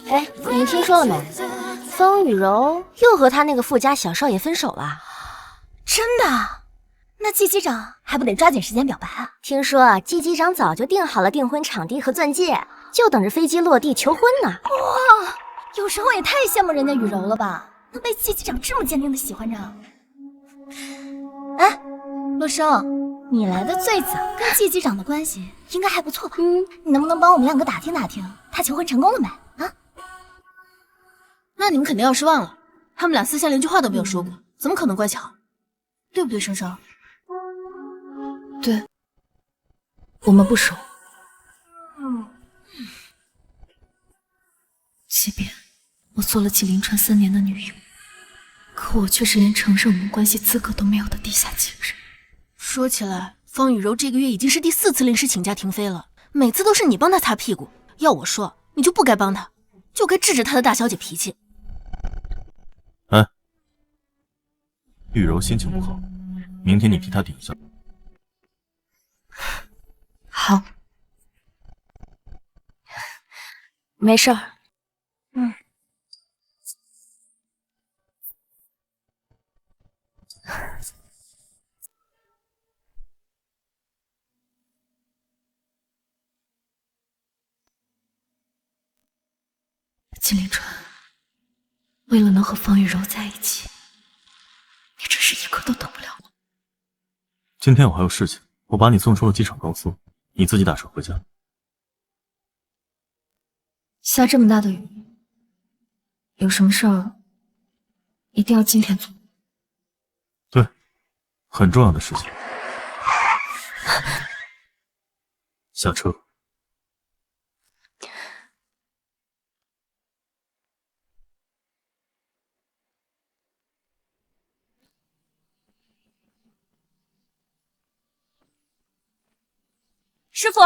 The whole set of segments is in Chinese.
哎，你听说了没？风雨柔又和他那个富家小少爷分手了。真的？那季机长还不得抓紧时间表白啊？听说季机长早就定好了订婚场地和钻戒，就等着飞机落地求婚呢。哇，有时候也太羡慕人家雨柔了吧，能被季机长这么坚定的喜欢着。哎，洛生，你来的最早，跟季机长的关系应该还不错吧？你能不能帮我们两个打听打听，他求婚成功了没？啊？那你们肯定要失望了，他们俩私下连句话都没有说过，怎么可能关系好？对不对，生生？对，我们不熟。即便我做了纪凌川3年的女友，可我却是连承认我们关系资格都没有的地下情人。说起来，方雨柔这个月已经是第4次临时请假停飞了，每次都是你帮她擦屁股。要我说，你就不该帮她，就该治治她的大小姐脾气。哎，雨柔心情不好，明天你替她顶一下。好，没事儿。纪凌川，为了能和方雨柔在一起，你真是一刻都等不了了。今天我还有事情，我把你送出了机场高速，你自己打车回家。下这么大的雨，有什么事儿一定要今天做。对，很重要的事情。下车。师傅，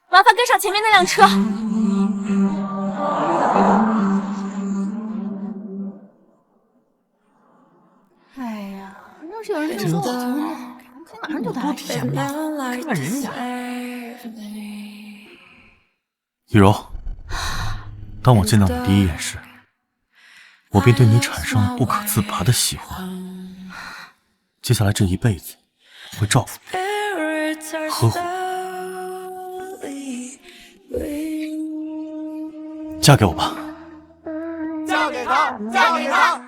麻烦跟上前面那辆车。哎呀，要是有人听说我结婚了，可以马上就打起来。看看人家。雨柔，当我见到你第一眼时，我便对你产生了不可自拔的喜欢。接下来这一辈子，我会照顾你，呵护你。嫁给我吧！嫁给他！嫁给他！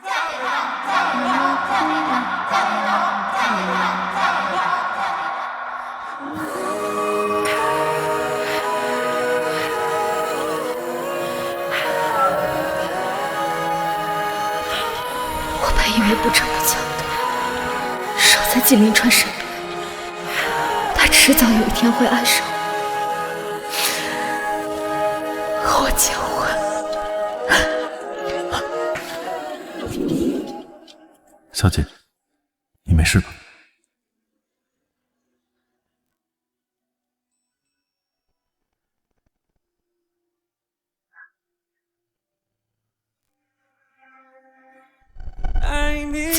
我本以为不这么强的，守在纪凌川身边，他迟早有一天会爱上我，和我结婚。小姐，你没事吧？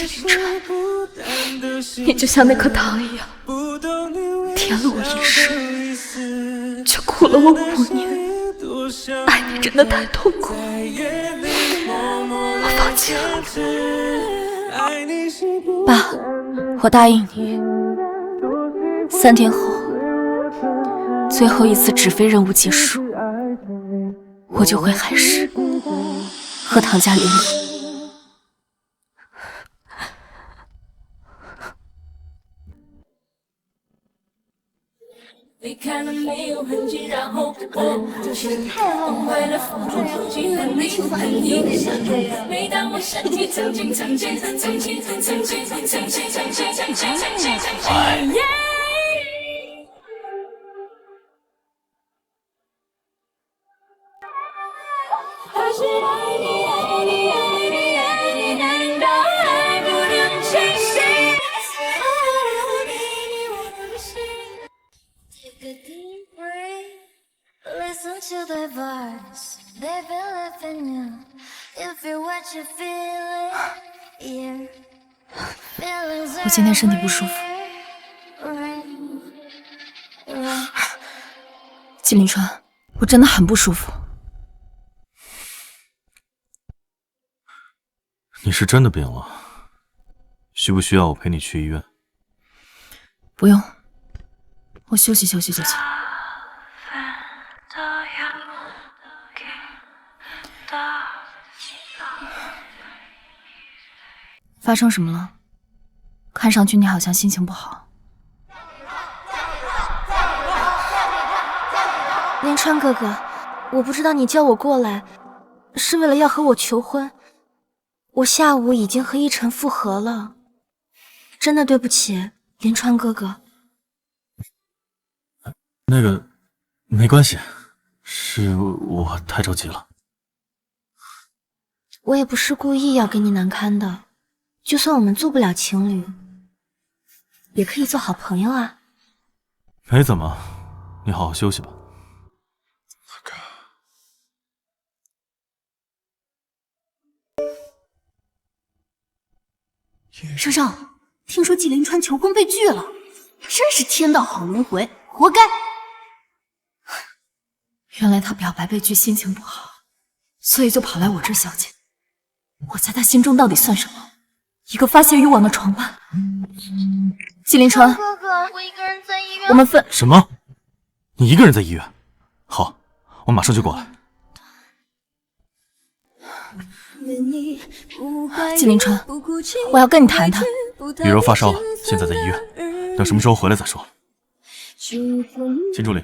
纪凌川，你就像那颗糖一样，甜了我一世，却苦了我5年。爱你真的太痛苦，我放弃了。爸，我答应你，3天后，最后一次纸飞任务结束，我就回海市和唐家联姻。离开了没有痕迹，然后我就是太忘怀了风中风景和你和你的相遇。每当我想起曾经曾经曾经曾经曾经曾经曾经曾经曾经曾经曾经。还是爱你爱你爱你爱你，难道爱不能清醒？Listen to their voice, they believe in you. If you're what you feel, yeah. 我今天身体不舒服，季凌川，我真的很不舒服。你是真的病了，需不需要我陪你去医院？不用，我休息休息就行。发生什么了？看上去你好像心情不好。连川哥哥，我不知道你叫我过来是为了要和我求婚。我下午已经和一晨复合了，真的对不起，连川哥哥。那个，没关系，是我太着急了。我也不是故意要给你难堪的，就算我们做不了情侣，也可以做好朋友啊。没怎么，你好好休息吧。少少，听说季凌川求婚被拒了，真是天道好轮回，活该。原来他表白被拒，心情不好，所以就跑来我这儿消遣。我在他心中到底算什么？一个发泄欲望的床伴。季凌川，哥哥，我一个人在医院。我们分。什么？你一个人在医院？好，我马上就过来。季凌川，我要跟你谈谈。雨柔发烧了，现在在医院，等什么时候回来再说。秦助理，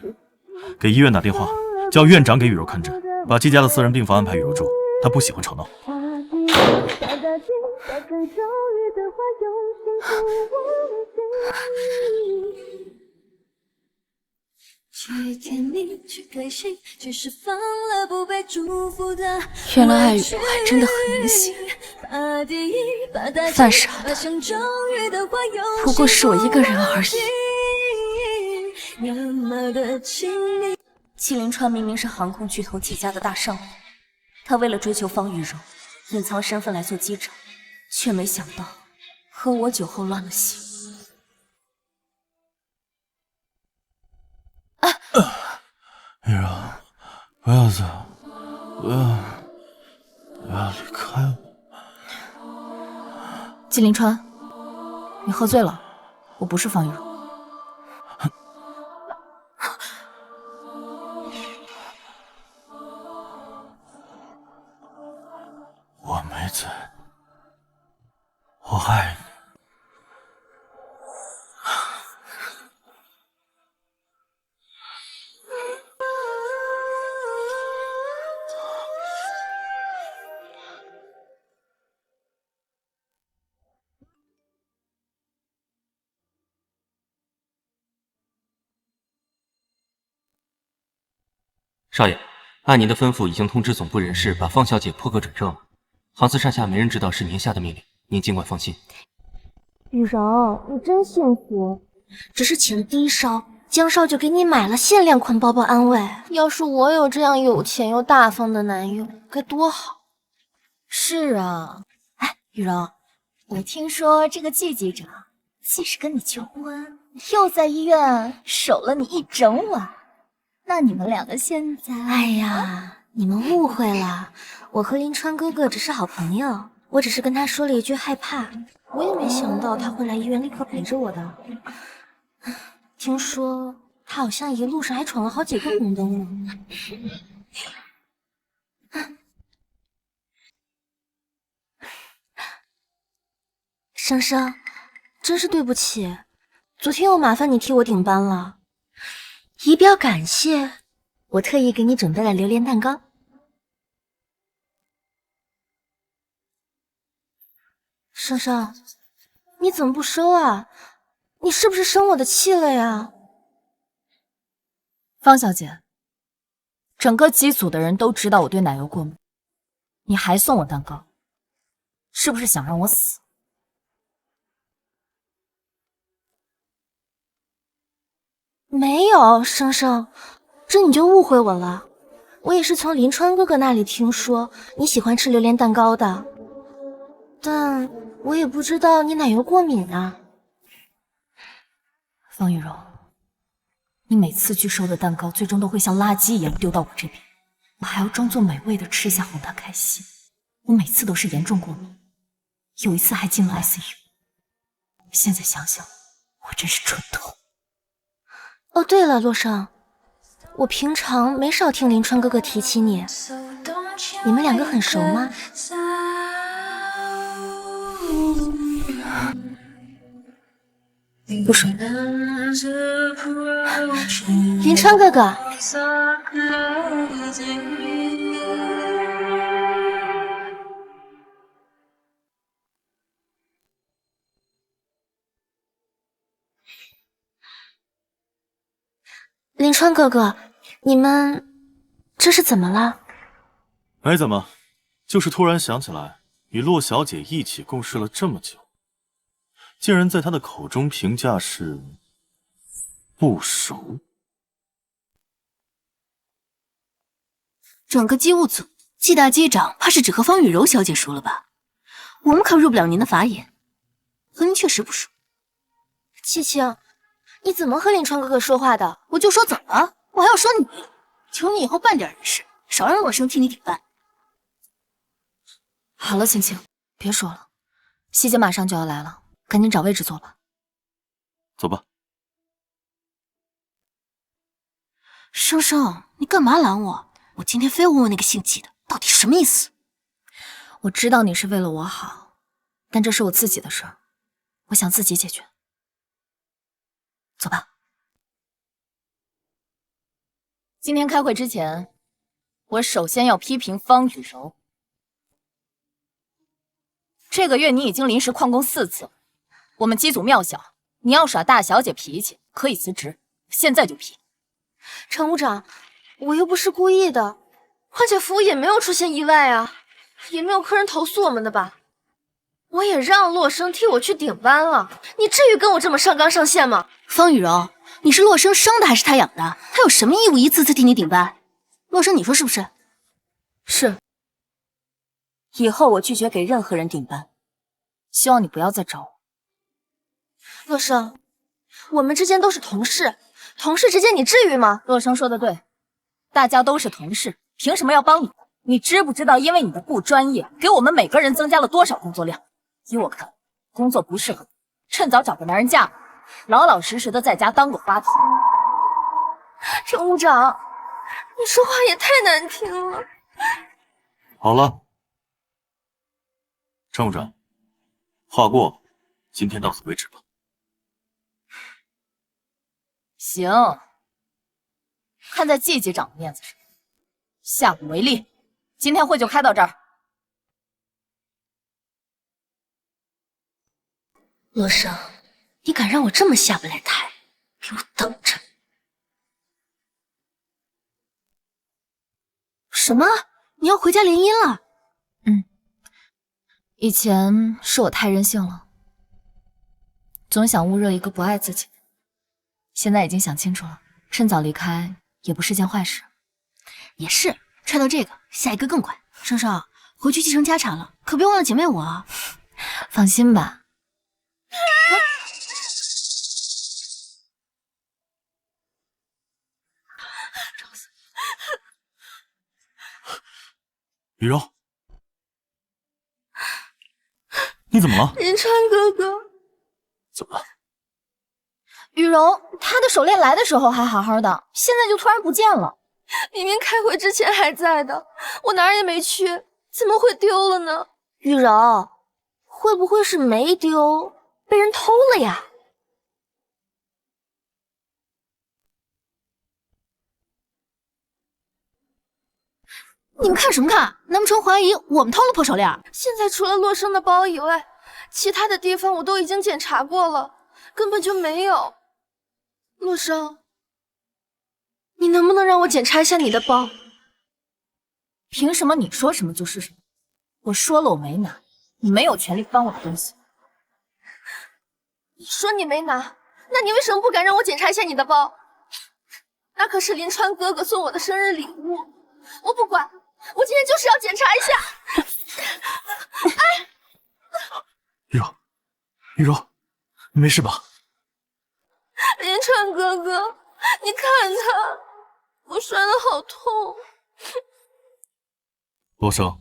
给医院打电话，叫院长给雨柔看诊，把季家的私人病房安排雨柔住，她不喜欢吵闹。原来爱雨柔还真的很明显，犯傻的不过是我一个人而已。季凌川明明是航空巨头季家的大少爷，他为了追求方雨柔，隐藏身份来做机长，却没想到和我酒后乱了心。雨柔，不要走，不要离开我。季凌川，你喝醉了，我不是方雨柔。我没醉，我爱你。少爷，按您的吩咐，已经通知总部人事把方小姐破格转正了。航司上下没人知道是您下的命令，您尽管放心。雨柔，你真幸福，只是起了低烧，江少就给你买了限量款包包安慰。要是我有这样有钱又大方的男友，该多好。是啊，哎，雨柔，我听说这个季机长既是跟你求婚，又在医院守了你一整晚。那你们两个现在……哎呀，你们误会了，我和林川哥哥只是好朋友，我只是跟他说了一句害怕，我也没想到他会来医院立刻陪着我的。听说他好像一路上还闯了好几个红灯呢。生生，真是对不起，昨天又麻烦你替我顶班了。以表感谢，我特意给你准备了榴莲蛋糕。生生，你怎么不收啊？你是不是生我的气了呀？方小姐，整个机组的人都知道我对奶油过敏，你还送我蛋糕，是不是想让我死？没有，生生，这你就误会我了。我也是从林川哥哥那里听说你喜欢吃榴莲蛋糕的，但我也不知道你奶油过敏啊。方雨柔，你每次拒收的蛋糕，最终都会像垃圾一样丢到我这边，我还要装作美味的吃下，哄他开心。我每次都是严重过敏，有一次还进了 ICU。现在想想，我真是蠢透。哦，对了，洛生，我平常没少听林川哥哥提起你，你们两个很熟吗？不熟。林川哥哥，林川哥哥，你们这是怎么了？没怎么，就是突然想起来，与洛小姐一起共事了这么久，竟然在她的口中评价是不熟。整个机务组，季大机长怕是只和方雨柔小姐熟了吧？我们可入不了您的法眼，和您确实不熟。七青，你怎么和林川哥哥说话的？我就说怎么了？我还要说你？求你以后办点人事，少让洛生替你顶办。好了，青青，别说了，希姐马上就要来了，赶紧找位置坐吧。走吧。生生，你干嘛拦我？我今天非要问问那个姓季的，到底什么意思？我知道你是为了我好，但这是我自己的事儿，我想自己解决。走吧。今天开会之前，我首先要批评方雨柔。这个月你已经临时旷工4次了，我们机组庙小，你要耍大小姐脾气，可以辞职，现在就批。乘务长，我又不是故意的，况且服务也没有出现意外啊，也没有客人投诉我们的吧？我也让洛生替我去顶班了，你至于跟我这么上纲上线吗？方雨柔，你是洛生生的还是他养的？他有什么义务一次次替你顶班？洛生，你说是不是？是。以后我拒绝给任何人顶班，希望你不要再找我。洛生，我们之间都是同事，同事之间你至于吗？洛生说的对，大家都是同事，凭什么要帮你？你知不知道，因为你的不专业，给我们每个人增加了多少工作量？依我看，工作不适合你，趁早找个男人嫁了，老老实实的在家当个花瓶。乘务长，你说话也太难听了。好了，乘务长，话过，今天到此为止吧。行，看在季机长的面子上，下不为例。今天会就开到这儿。洛生，你敢让我这么下不来台，给我等着！什么？你要回家联姻了？以前是我太任性了，总想捂热一个不爱自己的。现在已经想清楚了，趁早离开也不是件坏事。也是，踹到这个，下一个更快。生生，回去继承家产了，可别忘了姐妹我啊。放心吧。雨柔，你怎么了？林川哥哥，怎么了？雨柔，她的手链来的时候还好好的，现在就突然不见了。明明开会之前还在的，我哪儿也没去，怎么会丢了呢？雨柔，会不会是没丢，被人偷了呀？你们看什么看？难不成怀疑我们偷了破手链？现在除了洛生的包以外，其他的地方我都已经检查过了，根本就没有。洛生，你能不能让我检查一下你的包？凭什么你说什么就是什么？我说了我没拿，你没有权利翻我的东西。你说你没拿，那你为什么不敢让我检查一下你的包？那可是林川哥哥送我的生日礼物，我不管，我今天就是要检查一下。哎，雨柔，雨柔，你没事吧？林川哥哥，你看他，我摔得好痛。罗生，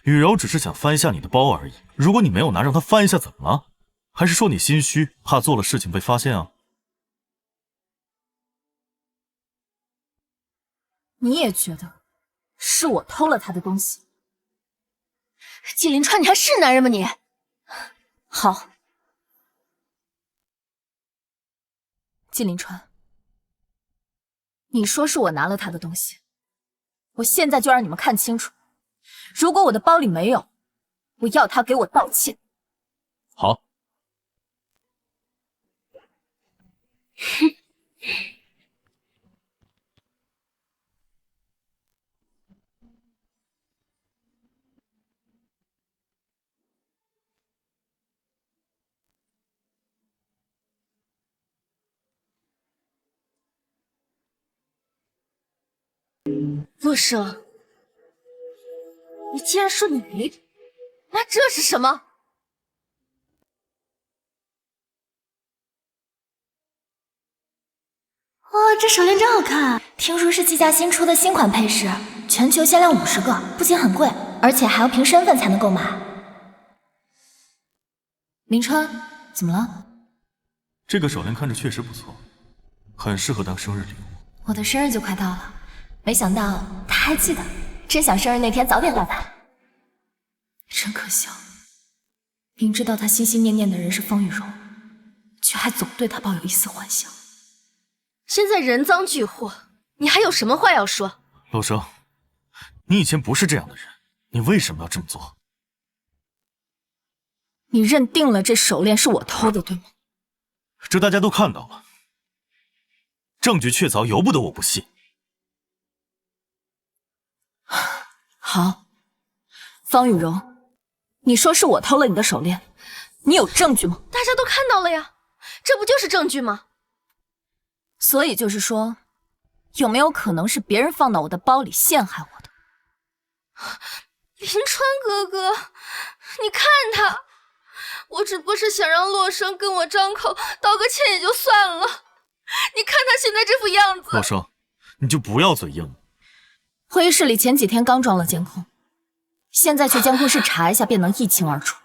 雨柔只是想翻一下你的包而已，如果你没有拿，让她翻一下怎么了？还是说你心虚，怕做了事情被发现啊？你也觉得是我偷了他的东西？季林川，你还是男人吗你？好，季林川，你说是我拿了他的东西，我现在就让你们看清楚，如果我的包里没有，我要他给我道歉。好。洛生，你竟然说你没，那这是什么？哇，这手链真好看！听说是季家新出的新款配饰，全球限量50个，不仅很贵，而且还要凭身份才能购买。林川，怎么了？这个手链看着确实不错，很适合当生日礼物。我的生日就快到了，没想到他还记得，真想生日那天早点到来。真可笑，明知道他心心念念的人是方雨柔，却还总对他抱有一丝幻想。现在人赃俱获，你还有什么话要说？陆生，你以前不是这样的人，你为什么要这么做？你认定了这手链是我偷的，对吗？这大家都看到了，证据确凿，由不得我不信。好，方雨柔，你说是我偷了你的手链，你有证据吗？大家都看到了呀，这不就是证据吗？所以就是说，有没有可能是别人放到我的包里陷害我的？林川哥哥，你看他，我只不过是想让洛生跟我张口道个歉也就算了，你看他现在这副样子。洛生，你就不要嘴硬了。会议室里前几天刚装了监控，现在去监控室查一下便能一清二楚。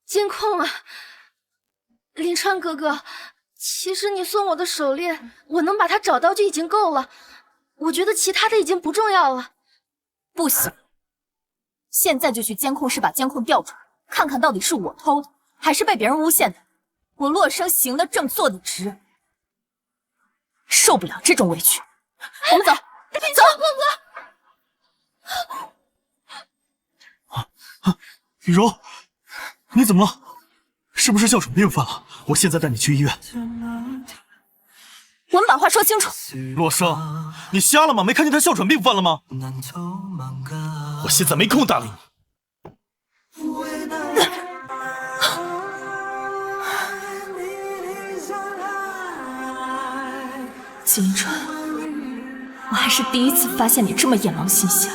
监控啊，林川哥哥，其实你送我的手链，我能把它找到就已经够了，我觉得其他的已经不重要了。不行，现在就去监控室把监控调出来，看看到底是我偷的，还是被别人诬陷的。我洛生行得正，坐得直，受不了这种委屈。我们走，走，哥。雨柔，你怎么了？是不是哮喘病犯了？我现在带你去医院。我们把话说清楚。洛生，你瞎了吗？没看见他哮喘病犯了吗？我现在没空搭理你。季林川，我还是第一次发现你这么眼狼心瞎，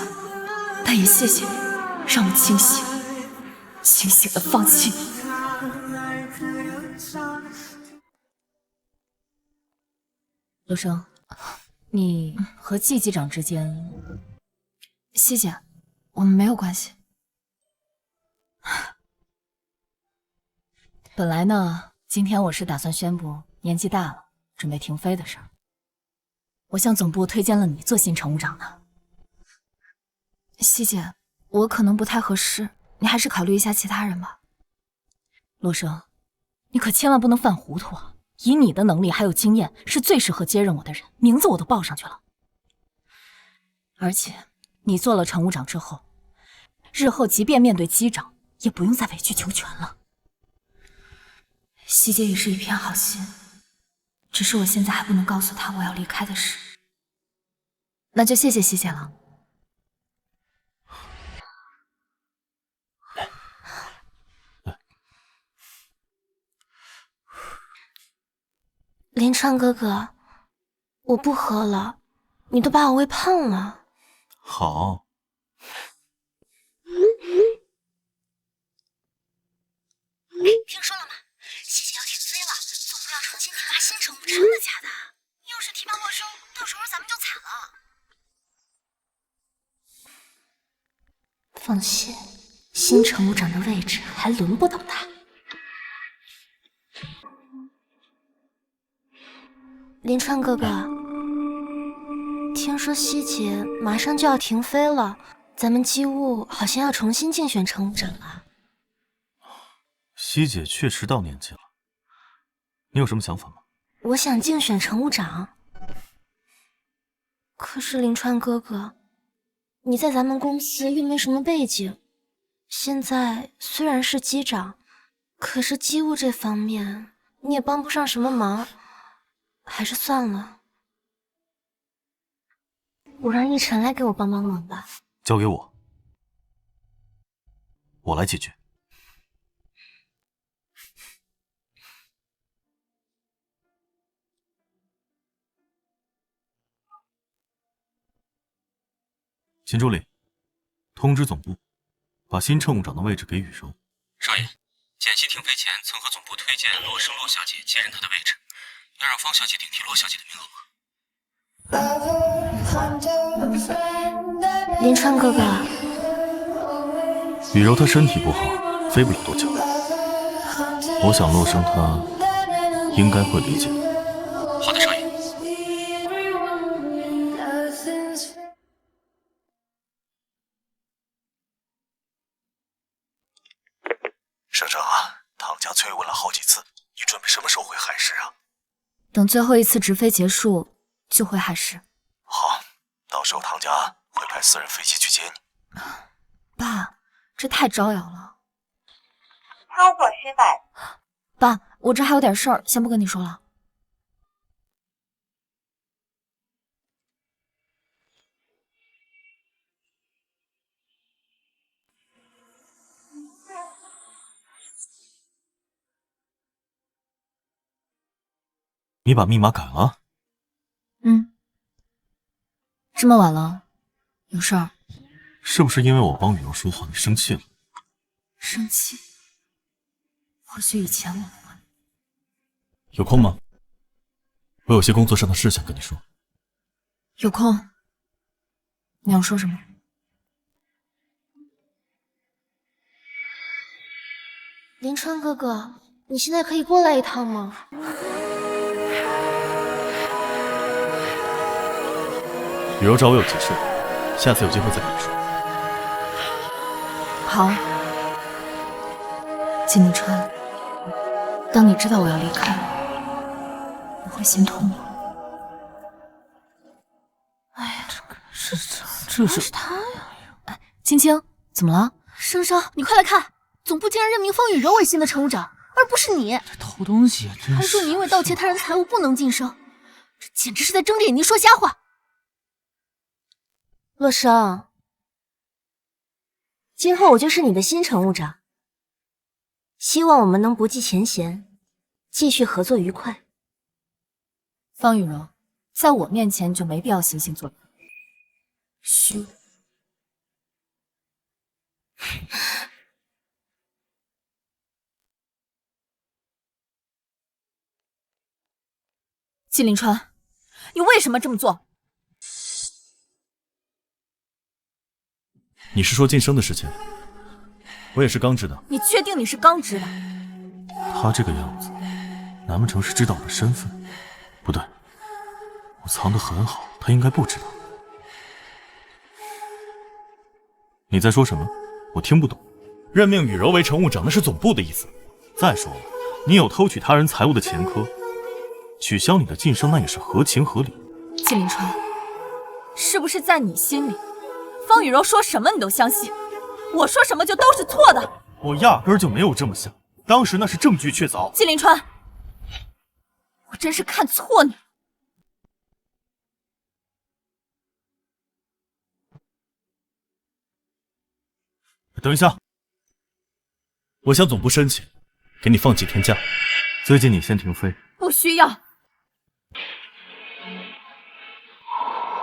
但也谢谢你，让我清醒，清醒的放弃你。陆生，你和季机长之间，谢谢，我们没有关系。本来呢，今天我是打算宣布年纪大了，准备停飞的事儿。我向总部推荐了你做新乘务长的。希姐，我可能不太合适，你还是考虑一下其他人吧。陆生，你可千万不能犯糊涂啊！以你的能力还有经验，是最适合接任我的人，名字我都报上去了。而且，你做了乘务长之后，日后即便面对机长，也不用再委曲求全了。希姐也是一片好心。只是我现在还不能告诉他我要离开的事，那就谢谢希姐了。林川哥哥，我不喝了，你都把我喂胖了。好。听说了吗？希姐要停飞了，总部要重新安排。新乘务真的假的？要是提拔洛生，到时候咱们就惨了。放心，新乘务长的位置还轮不到他。林川哥哥，听说希姐马上就要停飞了，咱们机务好像要重新竞选乘务长了。希姐确实到年纪了，你有什么想法吗？我想竞选乘务长。可是林川哥哥，你在咱们公司又没什么背景，现在虽然是机长，可是机务这方面你也帮不上什么忙，还是算了。我让奕晨来给我帮帮忙吧。交给我，我来解决。秦助理，通知总部，把新乘务长的位置给雨柔。少爷，简溪停飞前曾和总部推荐洛生洛小姐接任她的位置，要让方小姐顶替洛小姐的名额。林川哥哥，雨柔她身体不好，飞不了多久。我想洛生他应该会理解的。好的，少爷。省长啊，唐家催问了好几次，你准备什么时候回海市啊？等最后一次直飞结束就回海市。好，到时候唐家会派私人飞机去接你。爸，这太招摇了。操作失败。爸，我这还有点事儿，先不跟你说了。你把密码改了？这么晚了，有事儿？是不是因为我帮雨柔说话你生气了？生气？或许以前我会。有空吗？我有些工作上的事想跟你说。有空。你要说什么？林川哥哥，你现在可以过来一趟吗？雨柔找我有急事，下次有机会再跟你说。好。季宁川，当你知道我要离开了，你会心痛吗？哎呀，这是他呀！哎，青青，怎么了？生生，你快来看，总部竟然任命方雨柔为新的乘务长，而不是你。这偷东西真是……还说你因为盗窃他人财物不能晋升，这简直是在睁着眼睛说瞎话。洛生，今后我就是你的新乘务长，希望我们能不计前嫌，继续合作愉快。方雨柔，在我面前就没必要惺惺作态，虚。季凌川，你为什么这么做？你是说晋升的事情？我也是刚知道。你确定你是刚知道？他这个样子，难不成是知道我的身份？不对，我藏得很好，他应该不知道。你在说什么？我听不懂。任命雨柔为乘务长，那是总部的意思。再说了，你有偷取他人财物的前科，取消你的晋升，那也是合情合理。季凌川，是不是在你心里，方雨柔说什么你都相信，我说什么就都是错的？我压根儿就没有这么想，当时那是证据确凿。季凌川，我真是看错你了。等一下，我向总部申请，给你放几天假。最近你先停飞。不需要，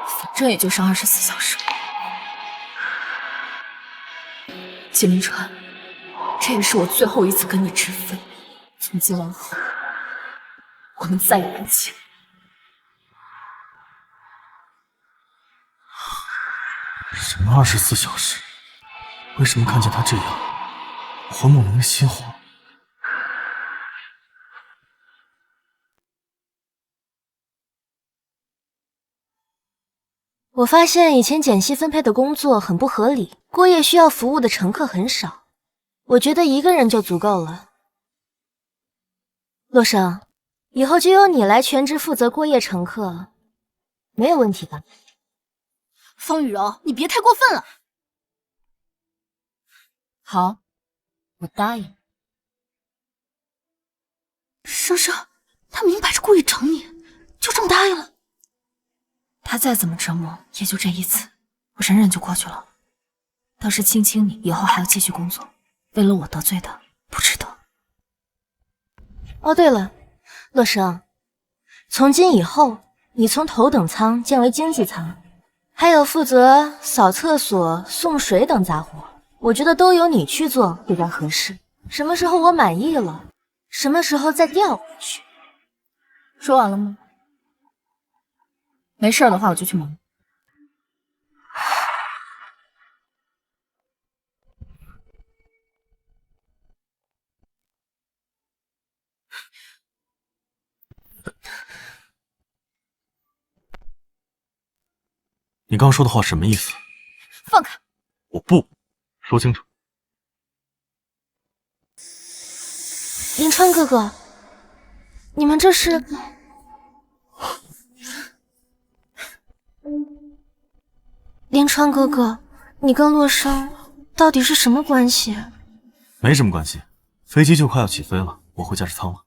反正也就是24小时。季凌川，这也是我最后一次跟你直飞，从今往后，我们再也不见。什么24小时？为什么看见他这样，我会莫名的心慌？我发现以前简溪分配的工作很不合理，过夜需要服务的乘客很少，我觉得一个人就足够了。洛生，以后就由你来全职负责过夜乘客，没有问题吧？方雨柔，你别太过分了。好，我答应。生生，他明摆着故意整你，就这么答应了。他再怎么折磨，也就这一次，我忍忍就过去了。倒是青青你以后还要继续工作，为了我得罪的不值得。哦，对了，洛生，从今以后，你从头等舱降为经济舱，还有负责扫厕所、送水等杂活，我觉得都由你去做比较合适。什么时候我满意了，什么时候再调回去。说完了吗？没事的话，我就去忙。你刚刚说的话什么意思？放开！我不说清楚。林川哥哥，你们这是？林川哥哥，你跟洛生到底是什么关系？没什么关系，飞机就快要起飞了，我回驾驶舱了。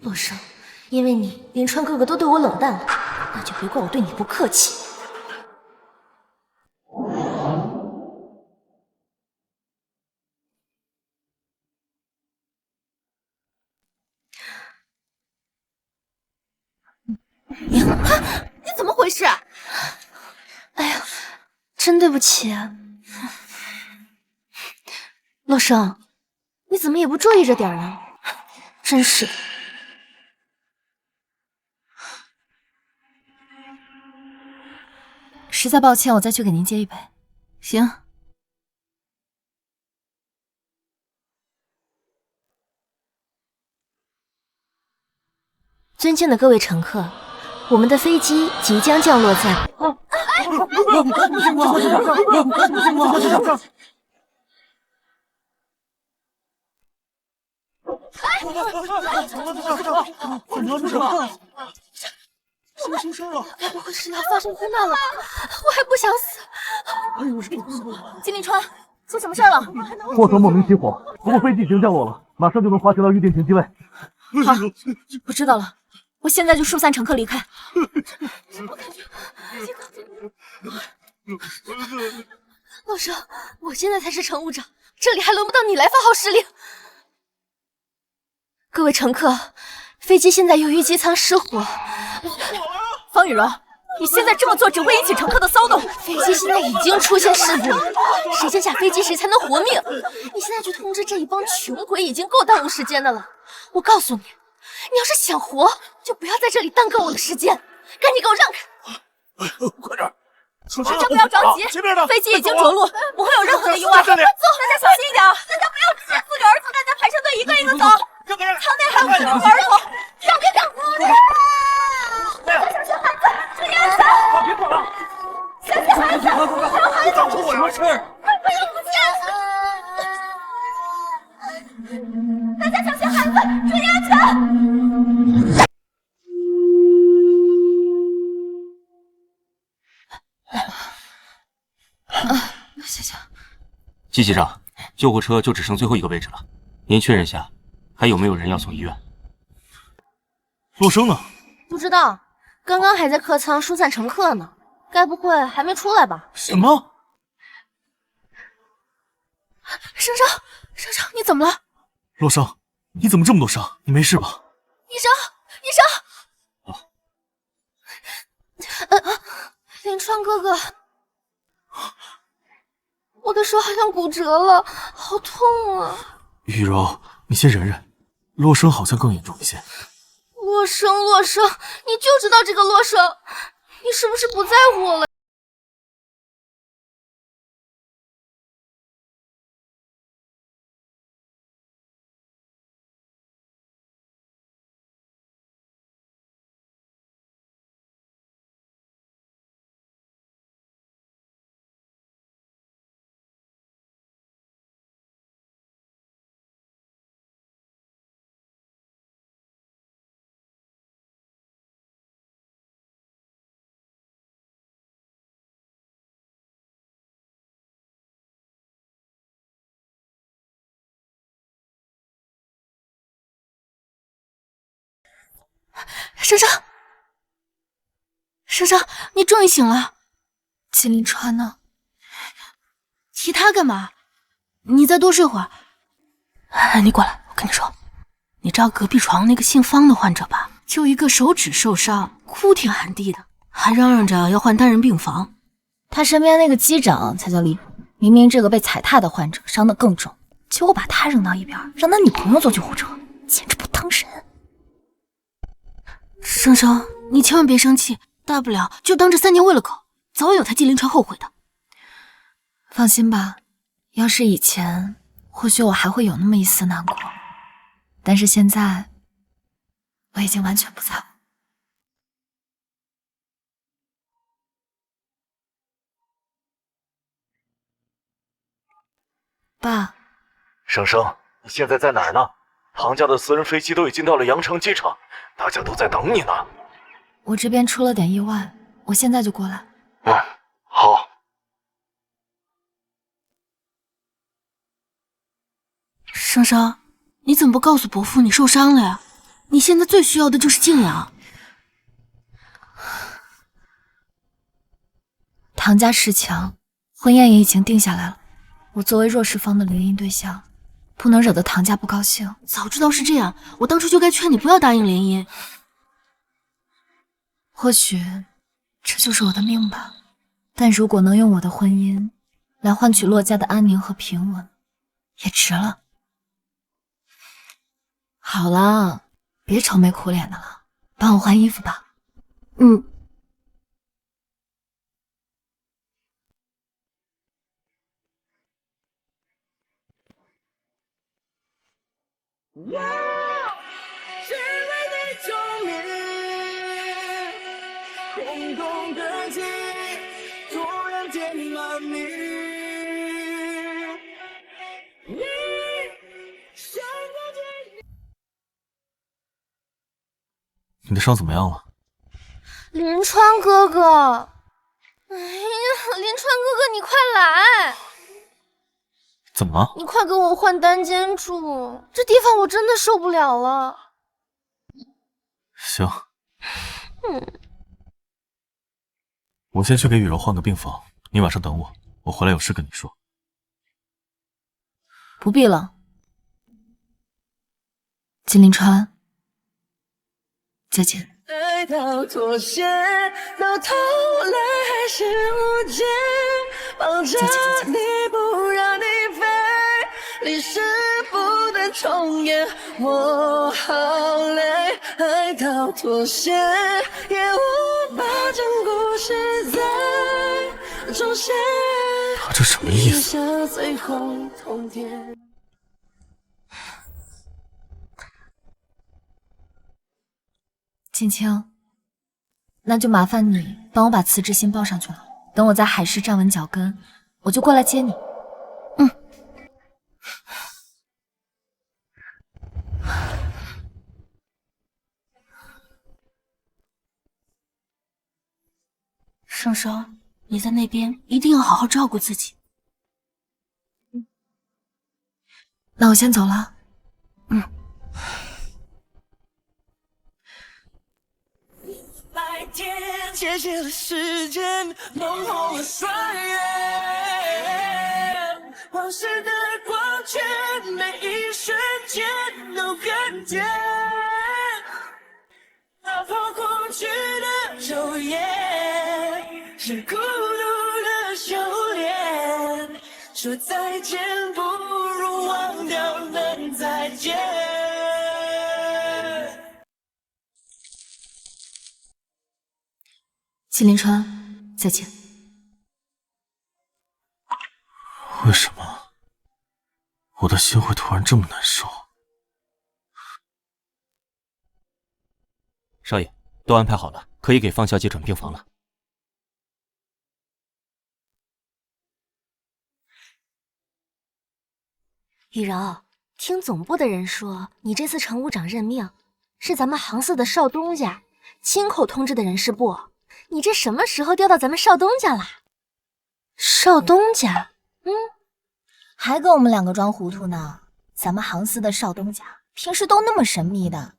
洛生，因为你，林川哥哥都对我冷淡了，那就别怪我对你不客气。你怎么回事？哎呀，真对不起，洛生，你怎么也不注意着点呢？真是的。实在抱歉，我再去给您接一杯。行。尊敬的各位乘客，我们的飞机即将降落在。该不会是要发生空难了？我还不想死。金立川，出什么事了？货舱莫名起火，不过飞机已经降落了，马上就能滑行到预定停机位。好，我知道了，我现在就疏散乘客离开。洛生，我现在才是乘务长，这里还轮不到你来发号施令。各位乘客，飞机现在由于机舱失火。方雨柔，你现在这么做只会引起乘客的骚动。飞机现在已经出现事故了，谁先下飞机谁才能活命。你现在去通知这一帮穷鬼，已经够耽误时间的了。我告诉你，你要是想活，就不要在这里耽搁我的时间，赶紧给我让开！快点！大家不要着急，飞机已经着陆，不会有任何的意外。走，大家小心一点，大家不要只限4个儿童，大家排成队，一个一个走。舱内还有4个儿童，让开！小心孩子，注意安全！别跑了！小心孩子，还有孩子，出什么事？不要不见！大家小心孩子，注意安全！谢谢。季机长，救护车就只剩最后一个位置了，您确认下，还有没有人要送医院？洛生呢？不知道，刚刚还在客舱疏散乘客呢，该不会还没出来吧？什么？生生，你怎么了？洛生，你怎么这么多伤？你没事吧？医生！林川哥哥，我的手好像骨折了，好痛啊！雨柔，你先忍忍，洛生好像更严重一些。洛生，你就知道这个洛生，你是不是不在乎我了？生生，你终于醒了。季凌川呢？提他干嘛？你再多睡会儿。你过来，我跟你说，你知道隔壁床那个姓方的患者吧？就一个手指受伤，哭天喊地的，还嚷嚷着要换单人病房。他身边那个机长才叫离谱，明明这个被踩踏的患者伤得更重，结果把他扔到一边，让他女朋友坐救护车，简直不当人。生生，你千万别生气，大不了就当这3天喂了狗，早晚有他季凌川后悔的。放心吧，要是以前，或许我还会有那么一丝难过，但是现在，我已经完全不在乎。爸，生生，你现在在哪儿呢？唐家的私人飞机都已经到了羊城机场，大家都在等你呢。我这边出了点意外，我现在就过来。好。生生，你怎么不告诉伯父你受伤了呀？你现在最需要的就是静养。唐家恃强，婚宴也已经定下来了。我作为弱势方的联姻对象，不能惹得唐家不高兴。早知道是这样，我当初就该劝你不要答应联姻。或许这就是我的命吧，但如果能用我的婚姻来换取洛家的安宁和平稳，也值了。好了，别愁眉苦脸的了，帮我换衣服吧。只为你忠烈，空空的情，突然间满你。你想过最你的伤怎么样了？林川哥哥，哎呀，林川哥哥，你快来！怎么了？你快给我换单间住，这地方我真的受不了了。行，我先去给雨柔换个病房，你晚上等我，我回来有事跟你说。不必了，金凌川，再见。爱到妥协，到头来还是无解，抱着你不让你飞，历史不能重演，我好累。爱到妥协，也无法将故事再重写。他这什么意思？最后通牒。青青，那就麻烦你帮我把辞职信报上去了。等我在海市站稳脚跟，我就过来接你。生生，你在那边一定要好好照顾自己。那我先走了。白天切切了时间，弄红了双眼，往事的光圈，每一瞬间都看见。打破过去的昼夜，是孤独的修炼。说再见不如忘掉那再见。季林川，再见。为什么我的心会突然这么难受？少爷，都安排好了，可以给方小姐转病房了。雨柔，听总部的人说，你这次乘务长任命是咱们杭四的少东家亲口通知的人事部，你这什么时候调到咱们少东家啦？少东家？还跟我们两个装糊涂呢。咱们杭四的少东家平时都那么神秘的，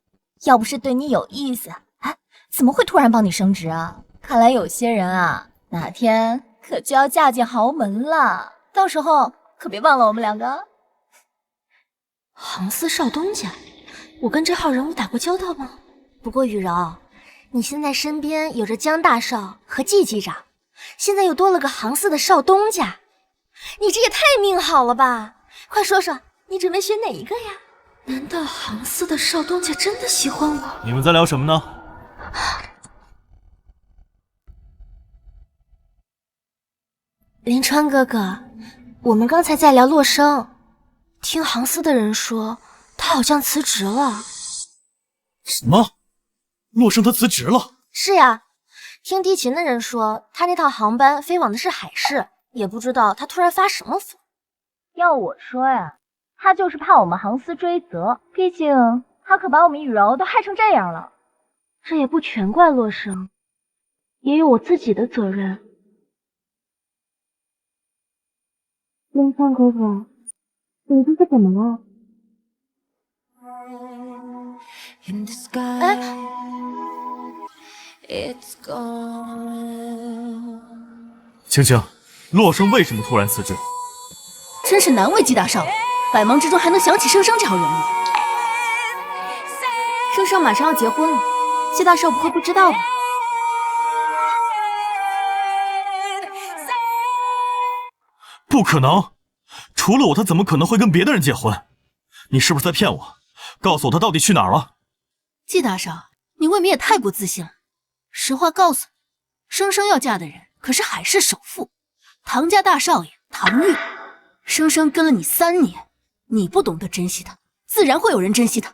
要不是对你有意思，哎，怎么会突然帮你升职啊？看来有些人啊，哪天可就要嫁进豪门了，到时候可别忘了我们两个。杭四少东家，我跟这号人物打过交道吗？不过雨柔，你现在身边有着江大少和季机长，现在又多了个杭四的少东家，你这也太命好了吧！快说说，你准备选哪一个呀？难道杭四的少东家真的喜欢我？你们在聊什么呢？林川哥哥，我们刚才在聊洛生，听杭四的人说他好像辞职了。什么？洛生他辞职了？是呀，听地勤的人说他那趟航班飞往的是海市，也不知道他突然发什么疯。要我说呀，他就是怕我们杭四追责，毕竟他可把我们雨柔都害成这样了。这也不全怪洛生，也有我自己的责任。林川哥哥，你这是怎么了？哎，青青，洛生为什么突然辞职？真是难为季大少，百忙之中还能想起生生这号人物。生生马上要结婚了，季大少不会不知道吧？不可能，除了我，他怎么可能会跟别的人结婚？你是不是在骗我？告诉我他到底去哪儿了？季大少，你未免也太过自信了。实话告诉你，生生要嫁的人可是海市首富，唐家大少爷唐玉。生生跟了你3年，你不懂得珍惜他，自然会有人珍惜他。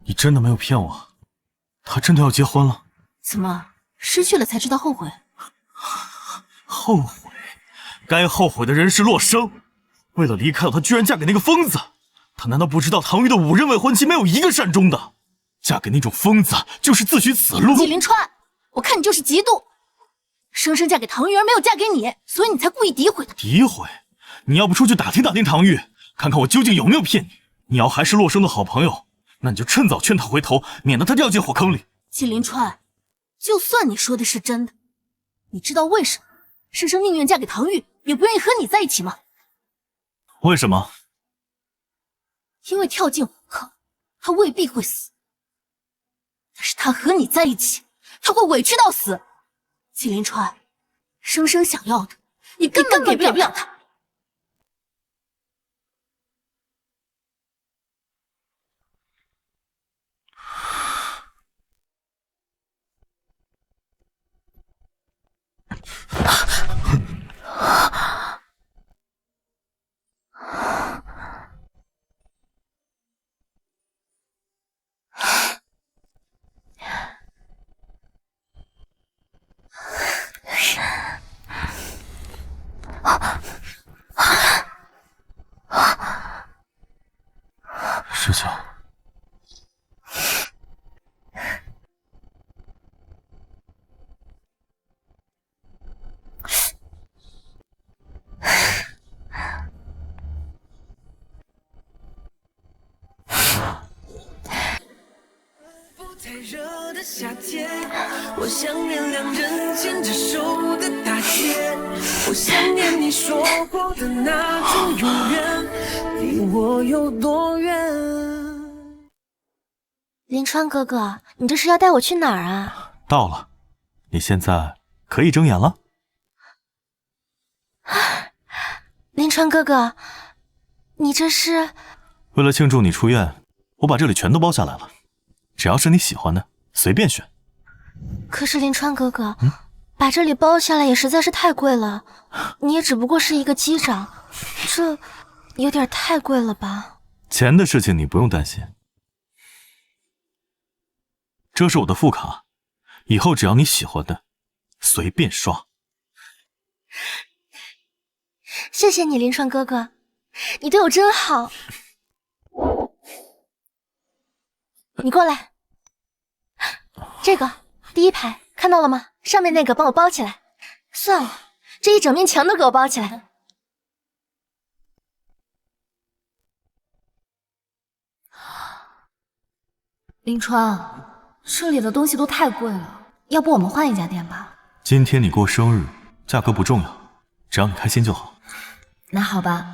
你真的没有骗我？他真的要结婚了？怎么，失去了才知道后悔？后悔？该后悔的人是洛生，为了离开我，他居然嫁给那个疯子。他难道不知道唐玉的5任未婚妻没有一个善终的？嫁给那种疯子就是自取死路。季林川，我看你就是嫉妒。生生嫁给唐玉而没有嫁给你，所以你才故意诋毁他。诋毁？你要不出去打听打听唐玉，看看我究竟有没有骗你？你要还是洛生的好朋友，那你就趁早劝他回头，免得他掉进火坑里。季林川，就算你说的是真的，你知道为什么生生宁愿嫁给唐玉，也不愿意和你在一起吗？为什么？因为跳进火坑，他未必会死，但是他和你在一起，他会委屈到死。季林川，生生想要的，你根本给不了他。师兄，太热的夏天，我想念2人牵着手的大街，我想念你说过的那种永远，离我有多远？林川哥哥，你这是要带我去哪儿啊？到了，你现在可以睁眼了。林川哥哥，你这是？为了庆祝你出院，我把这里全都包下来了，只要是你喜欢的，随便选。可是林川哥哥，把这里包下来也实在是太贵了，你也只不过是一个机长，这有点太贵了吧？钱的事情你不用担心，这是我的副卡，以后只要你喜欢的，随便刷。谢谢你，林川哥哥，你对我真好。你过来，这个第一排看到了吗？上面那个帮我包起来。算了，这一整面墙都给我包起来。林川，这里的东西都太贵了，要不我们换一家店吧？今天你过生日，价格不重要，只要你开心就好。那好吧，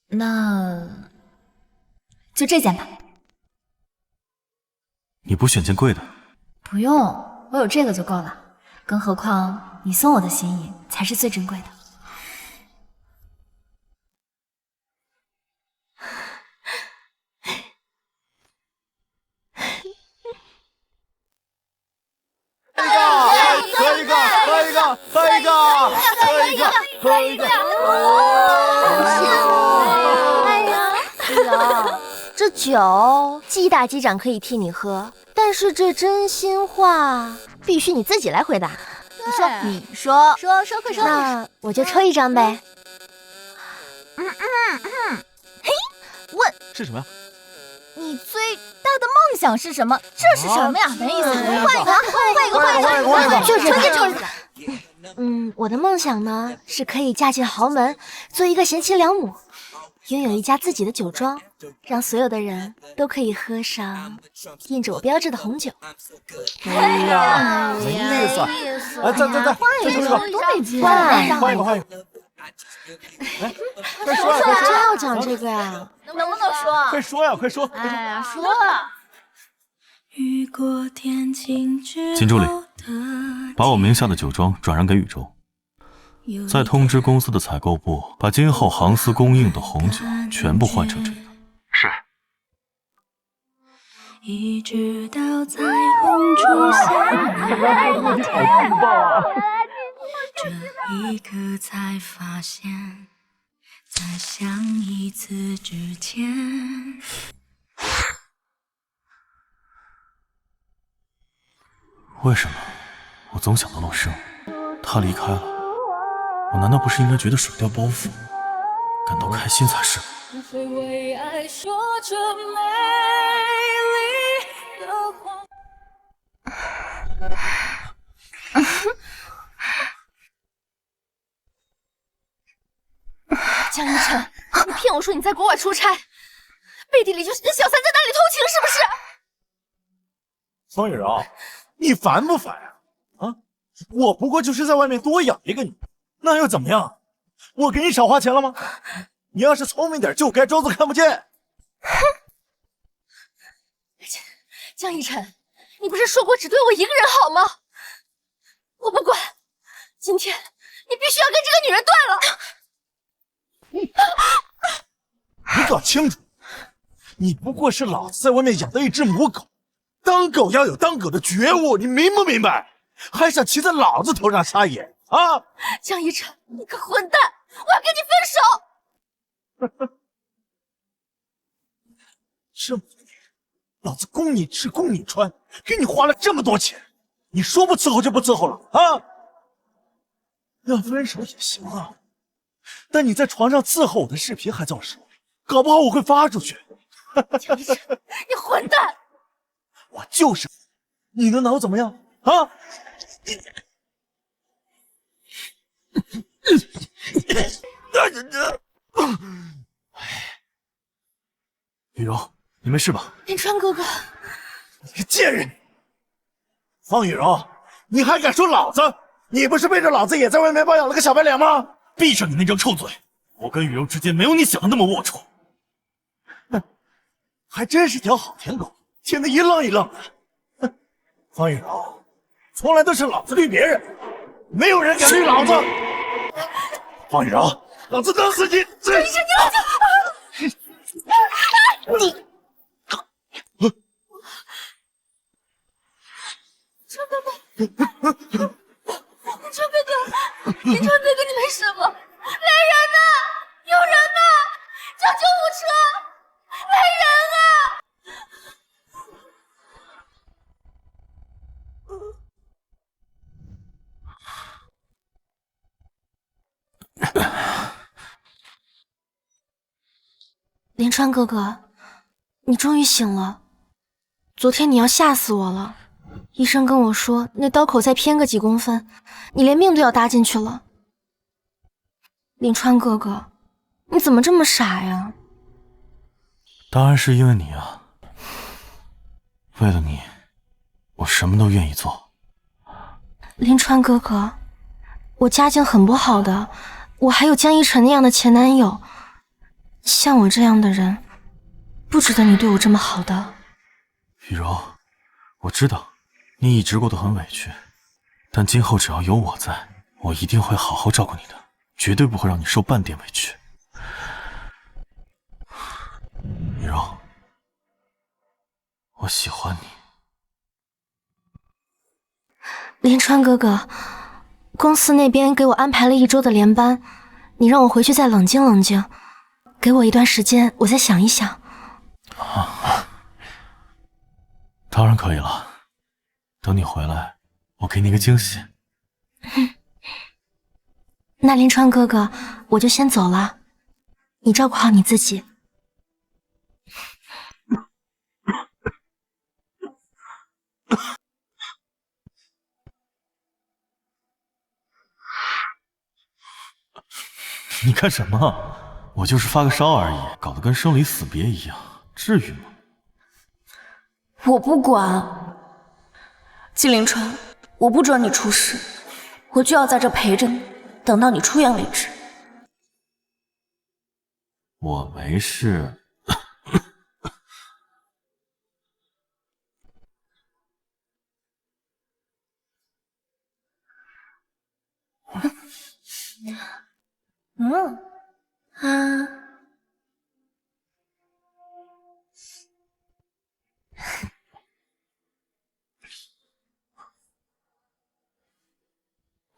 那就这件吧。你不选件贵的？不用，我有这个就够了。更何况你送我的心意才是最珍贵的。喝一个，喝一个，喝一个，喝一个，喝一个。哎呀，雨柔，这酒季大机长可以替你喝，但是这真心话必须你自己来回答。你说，快说。那我就抽一张呗。嘿，问是什么呀？你最大的梦想是什么？这是什么呀？没意思，换一个，就这个。我的梦想呢是可以嫁进豪门，做一个贤妻良母，拥有一家自己的酒庄，让所有的人都可以喝上印着我标志的红酒。哎呀，没意思。哎，再抽一个，多没劲！换一个。哎，快说呀！我真要讲这个呀？能不能说？快说呀！快说！哎呀，说。金助理，把我名下的酒庄转让给宇宙，再通知公司的采购部，把今后航司供应的红酒全部换成这个。是。一直到彩虹出现，这一刻才发现，在相一次之前。为什么我总想到陆生？他离开了，我难道不是应该觉得水掉包袱，感到开心才是？会为爱说着美丽的谎。江一晨，你骗我说你在国外出差，背地里就是跟小三在那里偷情，是不是？方雨柔，你烦不烦啊？我不过就是在外面多养一个你，那又怎么样？我给你少花钱了吗？你要是聪明点，就该装作看不见。哼！江一晨，你不是说过只对我一个人好吗？我不管，今天你必须要跟这个女人断了。你搞清楚，你不过是老子在外面养的一只母狗，当狗要有当狗的觉悟，你明不明白？还想骑在老子头上撒野啊！江一晨，你个混蛋，我要跟你分手！这么多年，老子供你吃供你穿，给你花了这么多钱，你说不伺候就不伺候了啊？要分手也行啊，但你在床上伺候我的视频还在我手里，搞不好我会发出去。江一晨，你混蛋！我就是，你能拿我怎么样啊？雨柔，你没事吧？林川哥哥，你个贱人！方雨柔，你还敢说老子？你不是背着老子也在外面包养了个小白脸吗？闭上你那张臭嘴！我跟雨柔之间没有你想的那么龌龊。哼，还真是条好舔狗，听得一愣一愣的。哼，方雨柔，从来都是老子绿别人，没有人敢绿老子。方雨柔，老子弄死你！这是你！川哥哥，川哥哥，林川哥哥，你没事吗？来人呐！有人呐！叫救护车！来人啊！林川哥哥，你终于醒了。昨天你要吓死我了，医生跟我说那刀口再偏个几公分，你连命都要搭进去了。林川哥哥，你怎么这么傻呀？当然是因为你啊！为了你，我什么都愿意做。林川哥哥，我家境很不好的，我还有江一晨那样的前男友，像我这样的人，不值得你对我这么好的。雨柔，我知道你一直过得很委屈，但今后只要有我在，我一定会好好照顾你的，绝对不会让你受半点委屈。雨柔，我喜欢你。林川哥哥，公司那边给我安排了1周的连班，你让我回去再冷静冷静，给我一段时间，我再想一想。当然可以了，等你回来，我给你个惊喜。那林川哥哥，我就先走了，你照顾好你自己。你干什么？我就是发个烧而已，搞得跟生离死别一样，至于吗？我不管，季凌川，我不准你出事，我就要在这陪着你，等到你出院为止。我没事。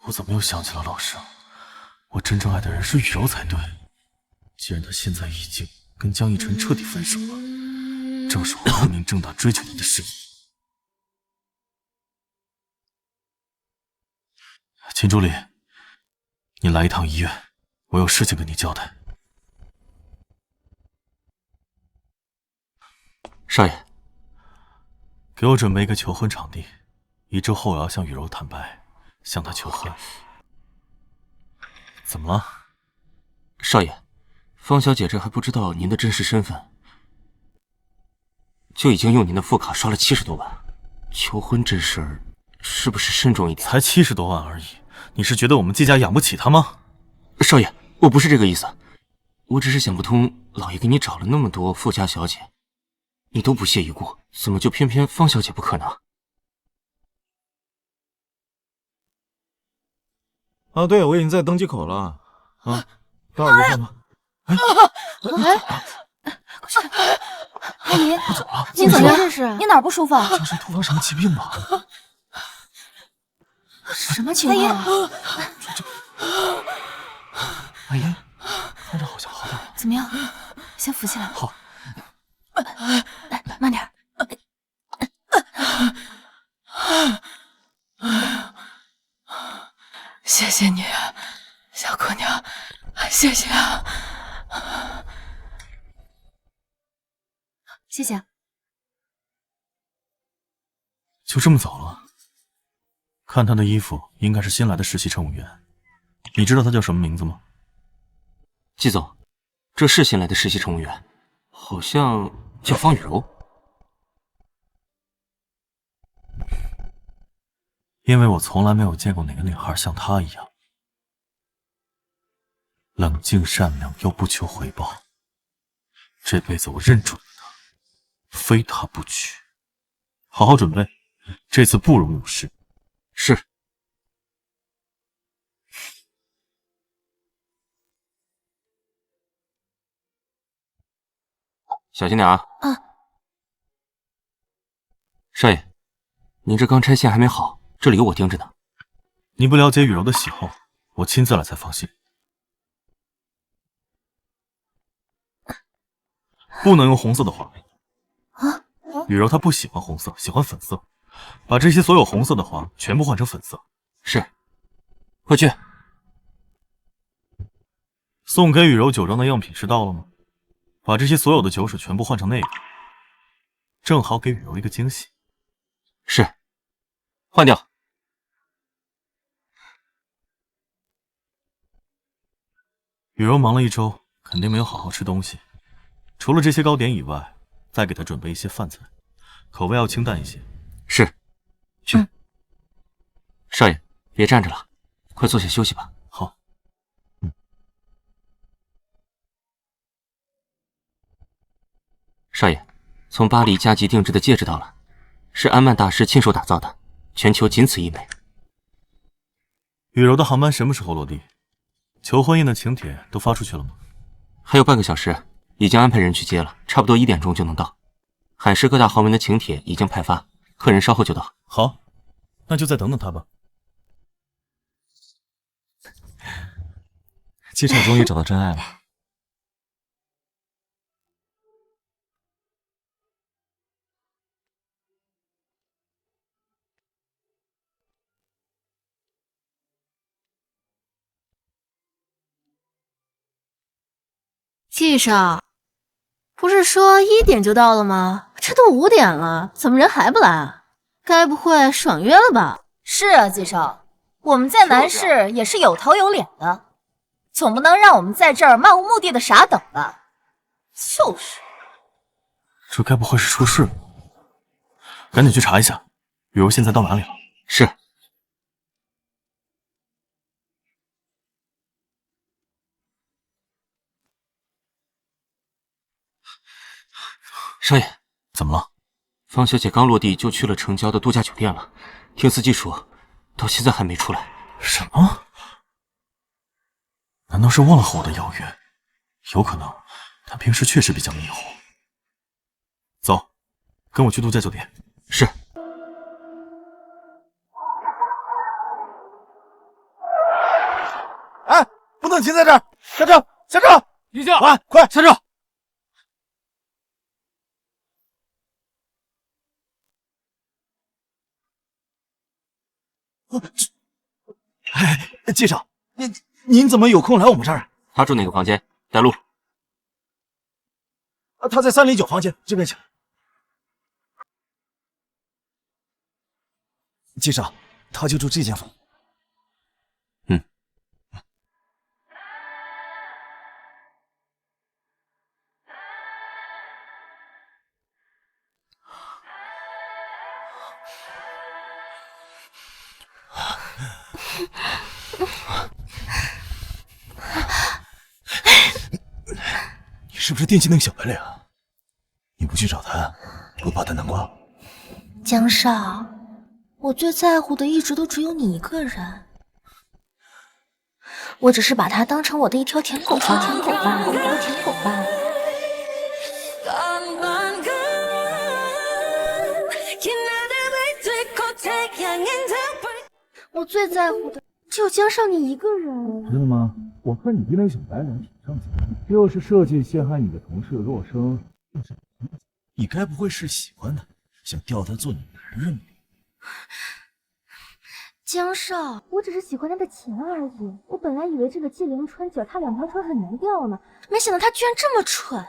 我怎么又想起了老生？我真正爱的人是雨柔才对。既然他现在已经跟江一晨彻底分手了，正是我光明正大追求你的时机。秦助理，你来一趟医院，我有事情跟你交代。少爷，给我准备一个求婚场地，1周后我要向雨柔坦白，向她求婚。怎么了？少爷，方小姐这还不知道您的真实身份，就已经用您的副卡刷了70多万。求婚这事儿，是不是慎重一点？才70多万而已，你是觉得我们季家养不起她吗？少爷，我不是这个意思，我只是想不通，老爷给你找了那么多富家小姐，你都不屑一顾，怎么就偏偏方小姐不可呢？啊，对，我已经在登机口了。啊，待会儿就上吧。阿姨，你怎么回事？你哪儿不舒服啊？江水突发什么疾病吧？什么情况啊？阿姨，方丈好像好点了。怎么样？先扶起来。好。来，慢点。谢谢你，小姑娘，谢谢啊！谢谢。就这么走了？看他的衣服，应该是新来的实习乘务员。你知道他叫什么名字吗？季总，这是新来的实习乘务员，好像叫方雨柔。因为我从来没有见过哪个女孩像她一样冷静善良又不求回报。这辈子我认准了她，非她不娶。好好准备，这次不容有失。是。小心点啊！少爷，您这刚拆线还没好，这里有我盯着呢。你不了解雨柔的喜好，我亲自来才放心。不能用红色的花纹。雨柔她不喜欢红色，喜欢粉色。把这些所有红色的花全部换成粉色。是。快去。送给雨柔酒庄的样品是到了吗？把这些所有的酒水全部换成那个，正好给雨柔一个惊喜。是。换掉。雨柔忙了一周，肯定没有好好吃东西。除了这些糕点以外，再给她准备一些饭菜，口味要清淡一些。是。去。少爷，别站着了，快坐下休息吧。好。少爷，从巴黎加急定制的戒指到了，是安曼大师亲手打造的，全球仅此一枚。雨柔的航班什么时候落地？求婚宴的请帖都发出去了吗？还有半个小时，已经安排人去接了，差不多1点钟就能到。海市各大豪门的请帖已经派发，客人稍后就到。好，那就再等等他吧。机场终于找到真爱了。季少，不是说1点就到了吗？这都5点了，怎么人还不来啊？该不会爽约了吧？是啊，季少，我们在南市也是有头有脸的，总不能让我们在这儿漫无目的的傻等吧？就是，这该不会是出事了？赶紧去查一下，雨柔现在到哪里了？是。少爷，怎么了？方小姐刚落地就去了城郊的度假酒店了，听司机说，到现在还没出来。什么？难道是忘了和我的邀约？有可能，她平时确实比较迷糊。走，跟我去度假酒店。是。哎，不能停在这儿，下车，下车！李教，快下车！哎，季少，您怎么有空来我们这儿？他住哪个房间？带路。他在309房间这边请。季少，他就住这间房。嗯。你是不是惦记那个小白脸啊？你不去找他，不怕他难过？江少，我最在乎的一直都只有你一个人。我只是把他当成我的一条舔狗吧，舔狗吧，舔狗吧。我最在乎的只有江少你一个人。真的吗？我看你对那个小白脸挺上心的，就是设计陷害你的同事若生，你该不会是喜欢他，想调他做你男人吧？江少，我只是喜欢他的钱而已。我本来以为这个季凌川脚踏2条船很难钓呢，没想到他居然这么蠢，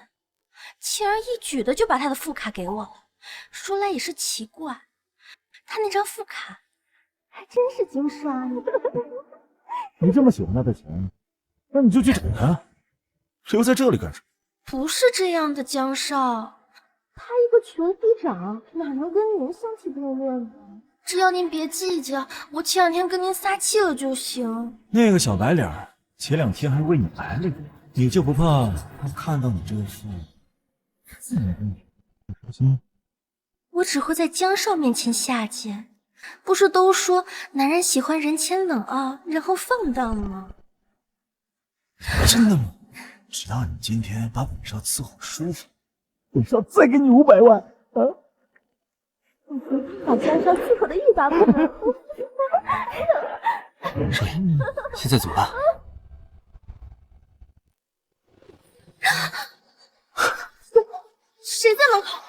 轻而易举的就把他的副卡给我了。说来也是奇怪，他那张副卡还真是金沙呢。你这么喜欢他的钱，那你就去找他，留在这里干什么？不是这样的，江少，他一个权飞长，哪能跟您相提并论呢？只要您别计较，我前2天跟您撒气了就行。那个小白脸前2天还为你来了，你就不怕他看到你这副字眼跟你说心？我只会在江少面前下贱。不是都说男人喜欢人前冷傲，然后放荡吗？真的吗？只要你今天把本少伺候舒服，本少再给你500万啊！把江少伺候的欲罢不能。少爷，现在怎么办？谁在门口？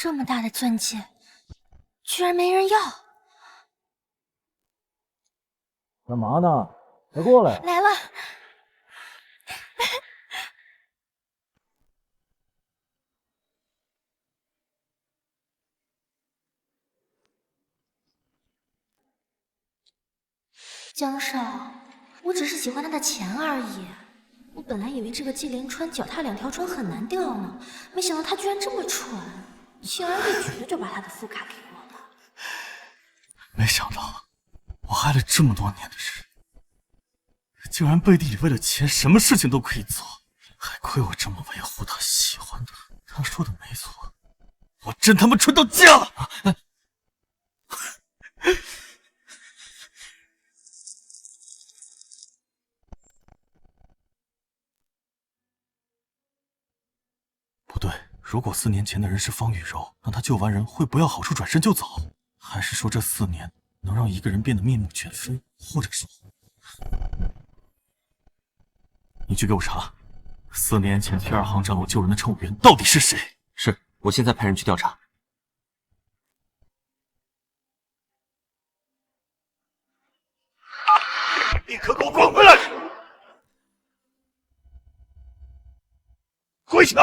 这么大的钻戒，居然没人要！干嘛呢？快过来！来了。江少，我只是喜欢他的钱而已。我本来以为这个季连川脚踏2条船很难掉呢，没想到他居然这么蠢，轻而易举的就把他的副卡给我了。没想到我害了这么多年的人，竟然背地里为了钱什么事情都可以做，还亏我这么维护他喜欢的。他说的没错，我真他妈蠢到家了！不对，如果4年前的人是方雨柔，那他救完人会不要好处转身就走？还是说这4年能让一个人变得面目全非？或者说，你去给我查4年前去2航站楼救人的乘务员到底是谁？是，我现在派人去调查。立刻给我滚回来！跪下！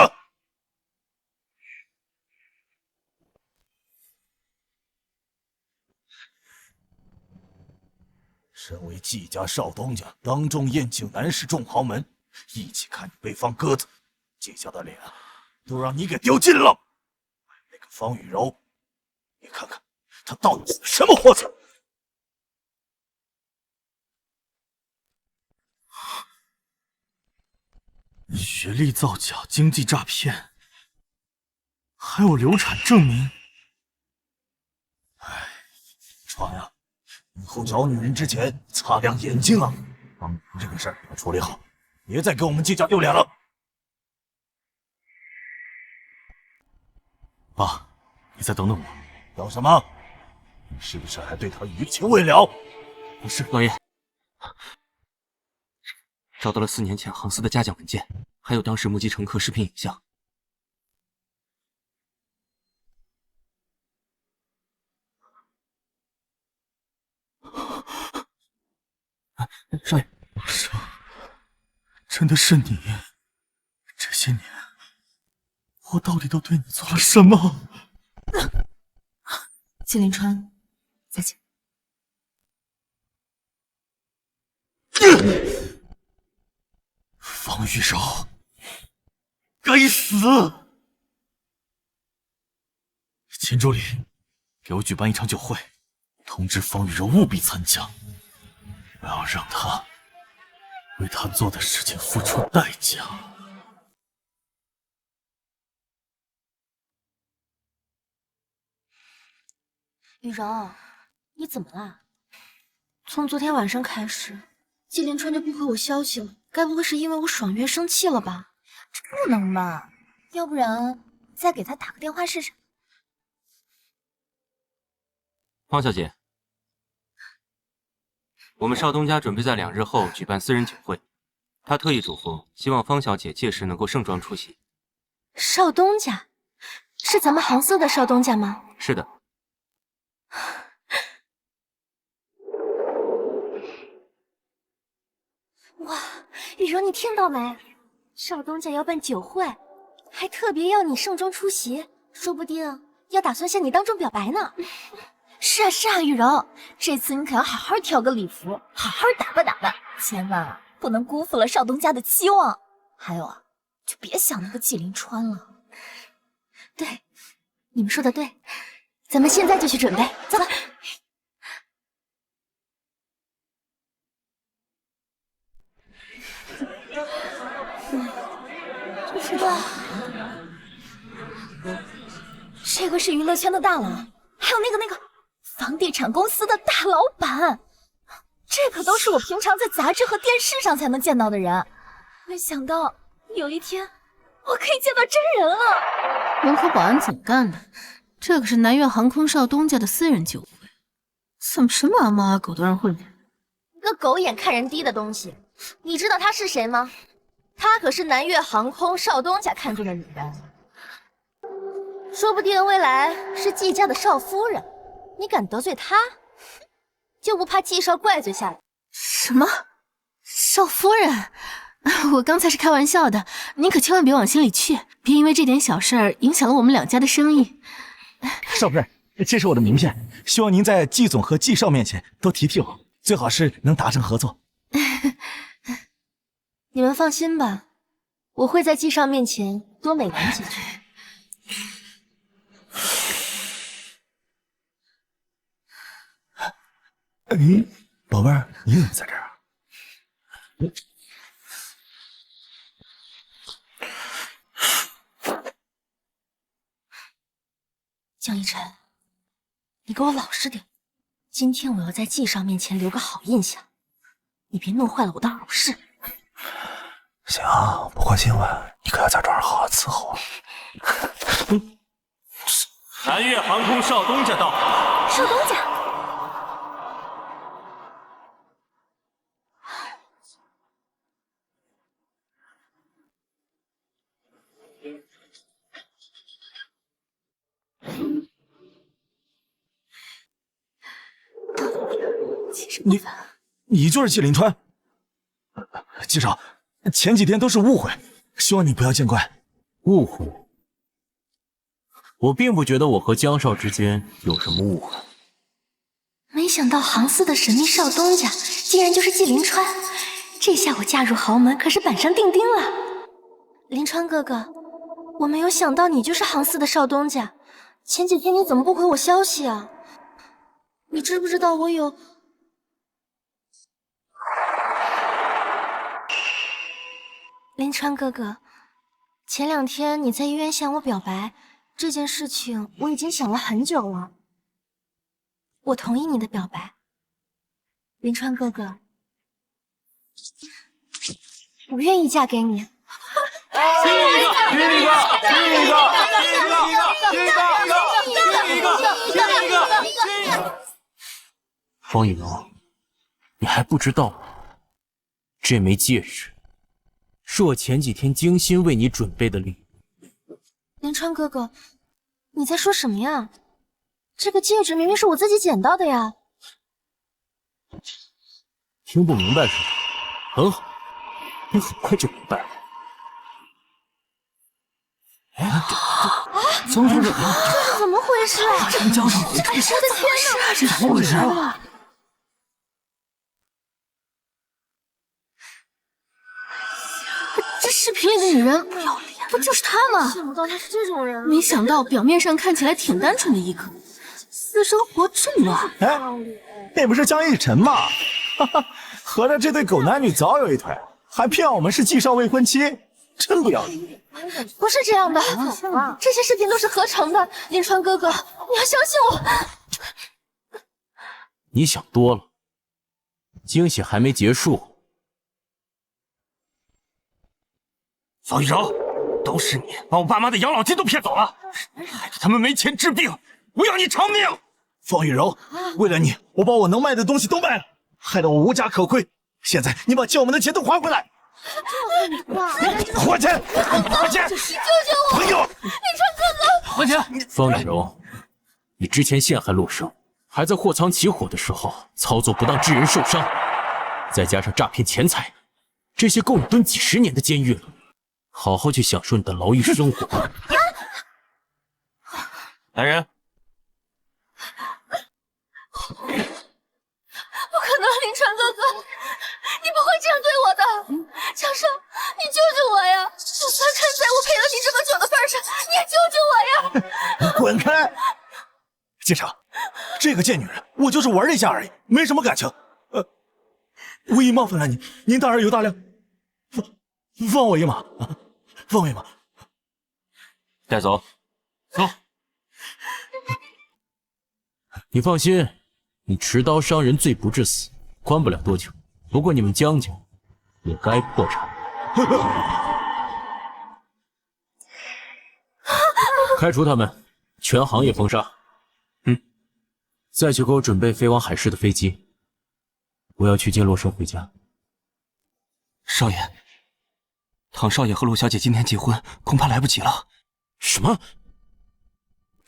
身为季家少东家，当众宴请南市众豪门，一起看你被放鸽子，季家的脸都让你给丢尽了。那个方雨柔，你看看她到底是什么货色？学历造假、经济诈骗，还有流产证明。哎，川呀，以后找女人之前擦亮眼睛啊！方这个事儿要处理好，别再给我们季家丢脸了。爸，你再等等我。等什么？你是不是还对他余情未了？不是，老爷。找到了4年前航司的嘉奖文件，还有当时目击乘客视频影像。少爷，真的是你？这些年，我到底都对你做了什么？季连川，再见。方玉柔，该死！秦助理，给我举办一场酒会，通知方玉柔务必参加，我要让她为她做的事情付出代价。雨柔，你怎么了？从昨天晚上开始，季连川就不回我消息了，该不会是因为我爽约生气了吧？这不能吧？要不然再给他打个电话试试。方小姐，我们少东家准备在2日后举办私人酒会，他特意嘱咐，希望方小姐届时能够盛装出席。少东家，是咱们航司的少东家吗？是的。哇，雨柔，你听到没？少东家要办酒会，还特别要你盛装出席，说不定要打算向你当众表白呢。是啊是啊，雨柔，这次你可要好好挑个礼服，好好打扮打扮，千万不能辜负了少东家的期望。还有啊，就别想那个季连川了。对，你们说的对，咱们现在就去准备，走吧。这个是娱乐圈的大佬，还有那个房地产公司的大老板，这可都是我平常在杂志和电视上才能见到的人。没想到有一天我可以见到真人了。门口保安怎么干的？这可是南越航空少东家的私人酒会，怎么什么阿猫阿狗都让混进来？个狗眼看人低的东西！你知道他是谁吗？他可是南越航空少东家看中的女人，说不定未来是季家的少夫人。你敢得罪他，就不怕季少怪罪下来？什么？少夫人？我刚才是开玩笑的，您可千万别往心里去，别因为这点小事儿影响了我们两家的生意。少夫人，这是我的名片，希望您在季总和季少面前都提提我，最好是能达成合作。你们放心吧，我会在季少面前多美言几句。哎，宝贝儿，你怎么在这儿啊？江一晨，你给我老实点，今天我要在季少面前留个好印象，你别弄坏了我的好事。行，不过今晚你可要假装好好伺候我。南越航空少东家到。少东家。你就是季临川？季少，前几天都是误会，希望你不要见怪。误会？我并不觉得我和江少之间有什么误会。没想到杭司的神秘少东家竟然就是季临川，这下我嫁入豪门可是板上钉钉了。临川哥哥，我没有想到你就是杭司的少东家，前几天你怎么不回我消息啊？你知不知道我有……临川哥哥，前2天你在医院向我表白这件事情，我已经想了很久了。我同意你的表白，临川哥哥，我愿意嫁给你。亲一个，亲一个，亲一个，亲一个，亲一个，亲一个。方雨柔，你还不知道吗？这枚戒指是我前几天精心为你准备的礼物。临川哥哥，你在说什么呀？这个戒指明明是我自己捡到的呀！听不明白是吧？很好，你很快就明白了。哎，曾主任，这是怎么回事啊？陈教授，我的天哪，这怎么回事啊？这视频里的女人不就是她吗？想不到她是这种人。没想到表面上看起来挺单纯的一个，私生活这么乱。哎，那不是江一晨吗？哈哈，合着这对狗男女早有一腿，还骗我们是季少未婚妻，真不要脸！不是这样的，这些视频都是合成的。临川哥哥，你要相信我。你想多了，惊喜还没结束。方玉柔，都是你把我爸妈的养老金都骗走了，害得他们没钱治病，我要你偿命！方玉柔，为了你，我把我能卖的东西都卖了，害得我无家可归。现在你把借我们的钱都还回来！还钱！还钱！你救救我！还给我！临川哥哥，还钱！方雨柔，你之前陷害陆生，还在货仓起火的时候操作不当致人受伤，再加上诈骗钱财，这些够你蹲几10年的监狱了。好好去享受你的牢狱生活。来人！不可能，临川哥哥，你不会这样对我的。强生，你救救我呀！就算看在我陪了你这么久的份上，你也救救我呀！你滚开！季少，这个贱女人，我就是玩一下而已，没什么感情。无意冒犯了您，您大人有大量，放我一马啊！放我一马！带走，走。你放心，你持刀伤人罪不至死，关不了多久。不过你们江家也该破产。开除他们，全行业封杀。再去给我准备飞往海市的飞机，我要去接洛生回家。少爷，唐少爷和陆小姐今天结婚，恐怕来不及了。什么？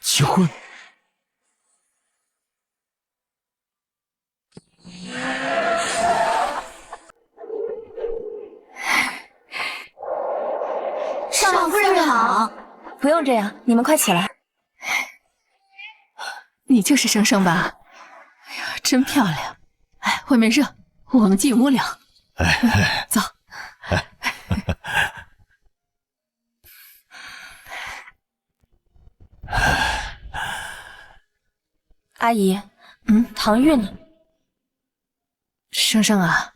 结婚？少夫人好。不用这样，你们快起来。你就是生生吧？哎呀，真漂亮！哎，外面热，我们进屋聊。走。阿姨，唐玉呢？生生啊，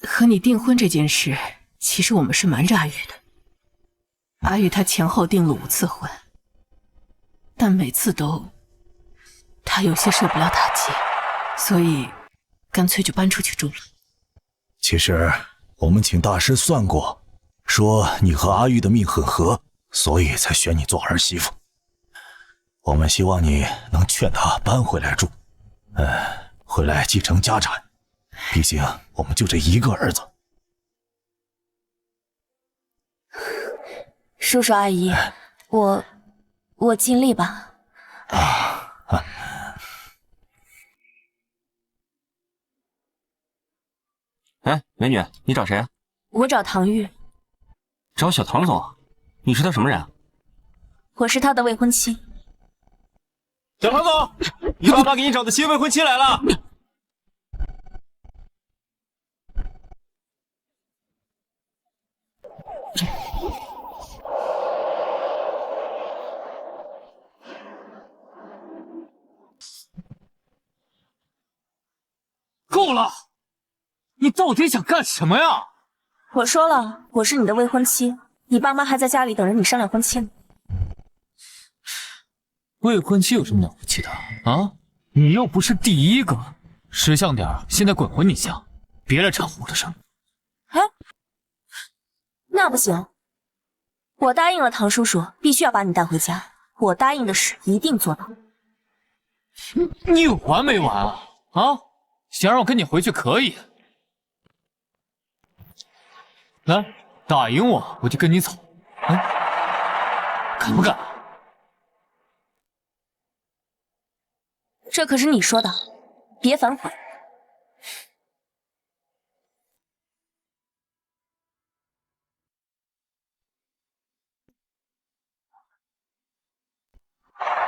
和你订婚这件事，其实我们是瞒着阿玉的。阿玉她前后订了5次婚，但每次都，她有些受不了打击，所以干脆就搬出去住了。其实我们请大师算过，说你和阿玉的命很合，所以才选你做儿媳妇。我们希望你能劝她搬回来住，回来继承家产。毕竟我们就这一个儿子。叔叔阿姨，我尽力吧。哎，美女，你找谁啊？我找唐玉。找小唐总？你是他什么人啊？我是他的未婚妻。小唐总，你爸妈给你找的新未婚妻来了。够了！你到底想干什么呀？我说了，我是你的未婚妻，你爸妈还在家里等着你商量婚期呢。未婚妻有什么了不起的啊？你又不是第一个，识相点，现在滚回你家，别来掺和我的事。哎，那不行，我答应了唐叔叔，必须要把你带回家，我答应的事一定做到。你有完没完啊？啊？想让我跟你回去可以，来打赢我，我就跟你走。敢不敢？这可是你说的，别反悔。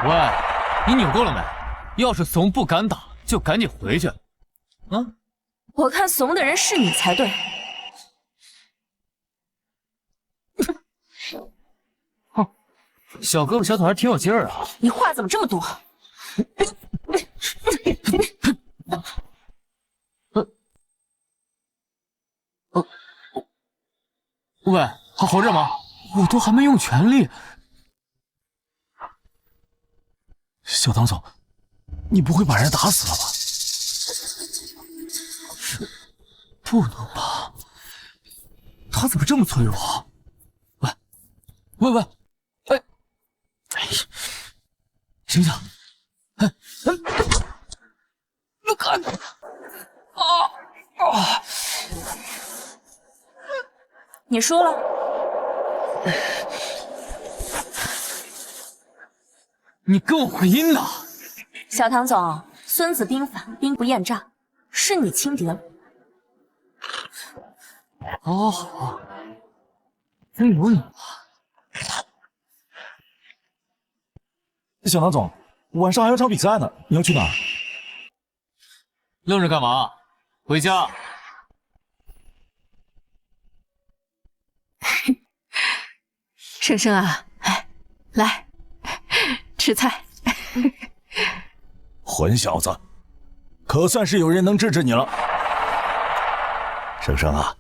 喂，你扭够了没？要是怂不敢打，就赶紧回去。我看怂的人是你才对。小胳膊小腿还挺有劲儿啊！你话怎么这么多？喂，还活着吗？我都还没用全力。小唐总，你不会把人打死了吧？不能吧？他怎么这么脆弱？喂，哎，醒醒！你输了。你跟我回音呐！小唐总，孙子兵法，兵不厌诈，是你轻敌了。好，真有你了。小唐总，晚上还有场比赛呢，你要去哪儿？愣着干嘛？回家。生生啊，来吃菜。混小子，可算是有人能治治你了。生生啊，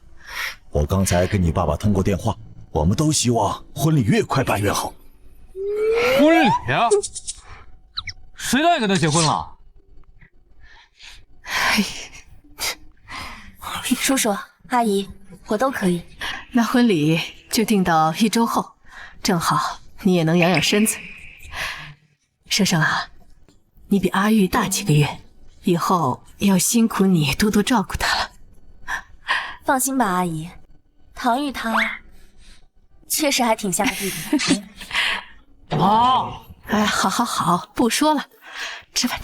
我刚才跟你爸爸通过电话，我们都希望婚礼越快办越好。婚礼啊？谁答应跟他结婚了？叔叔阿姨，我都可以。那婚礼就定到1周后，正好你也能养养身子。生生啊，你比阿玉大几个月，以后要辛苦你多多照顾她了。放心吧，阿姨，唐玉她确实还挺像个弟弟的。啊！哎，好，不说了，吃饭。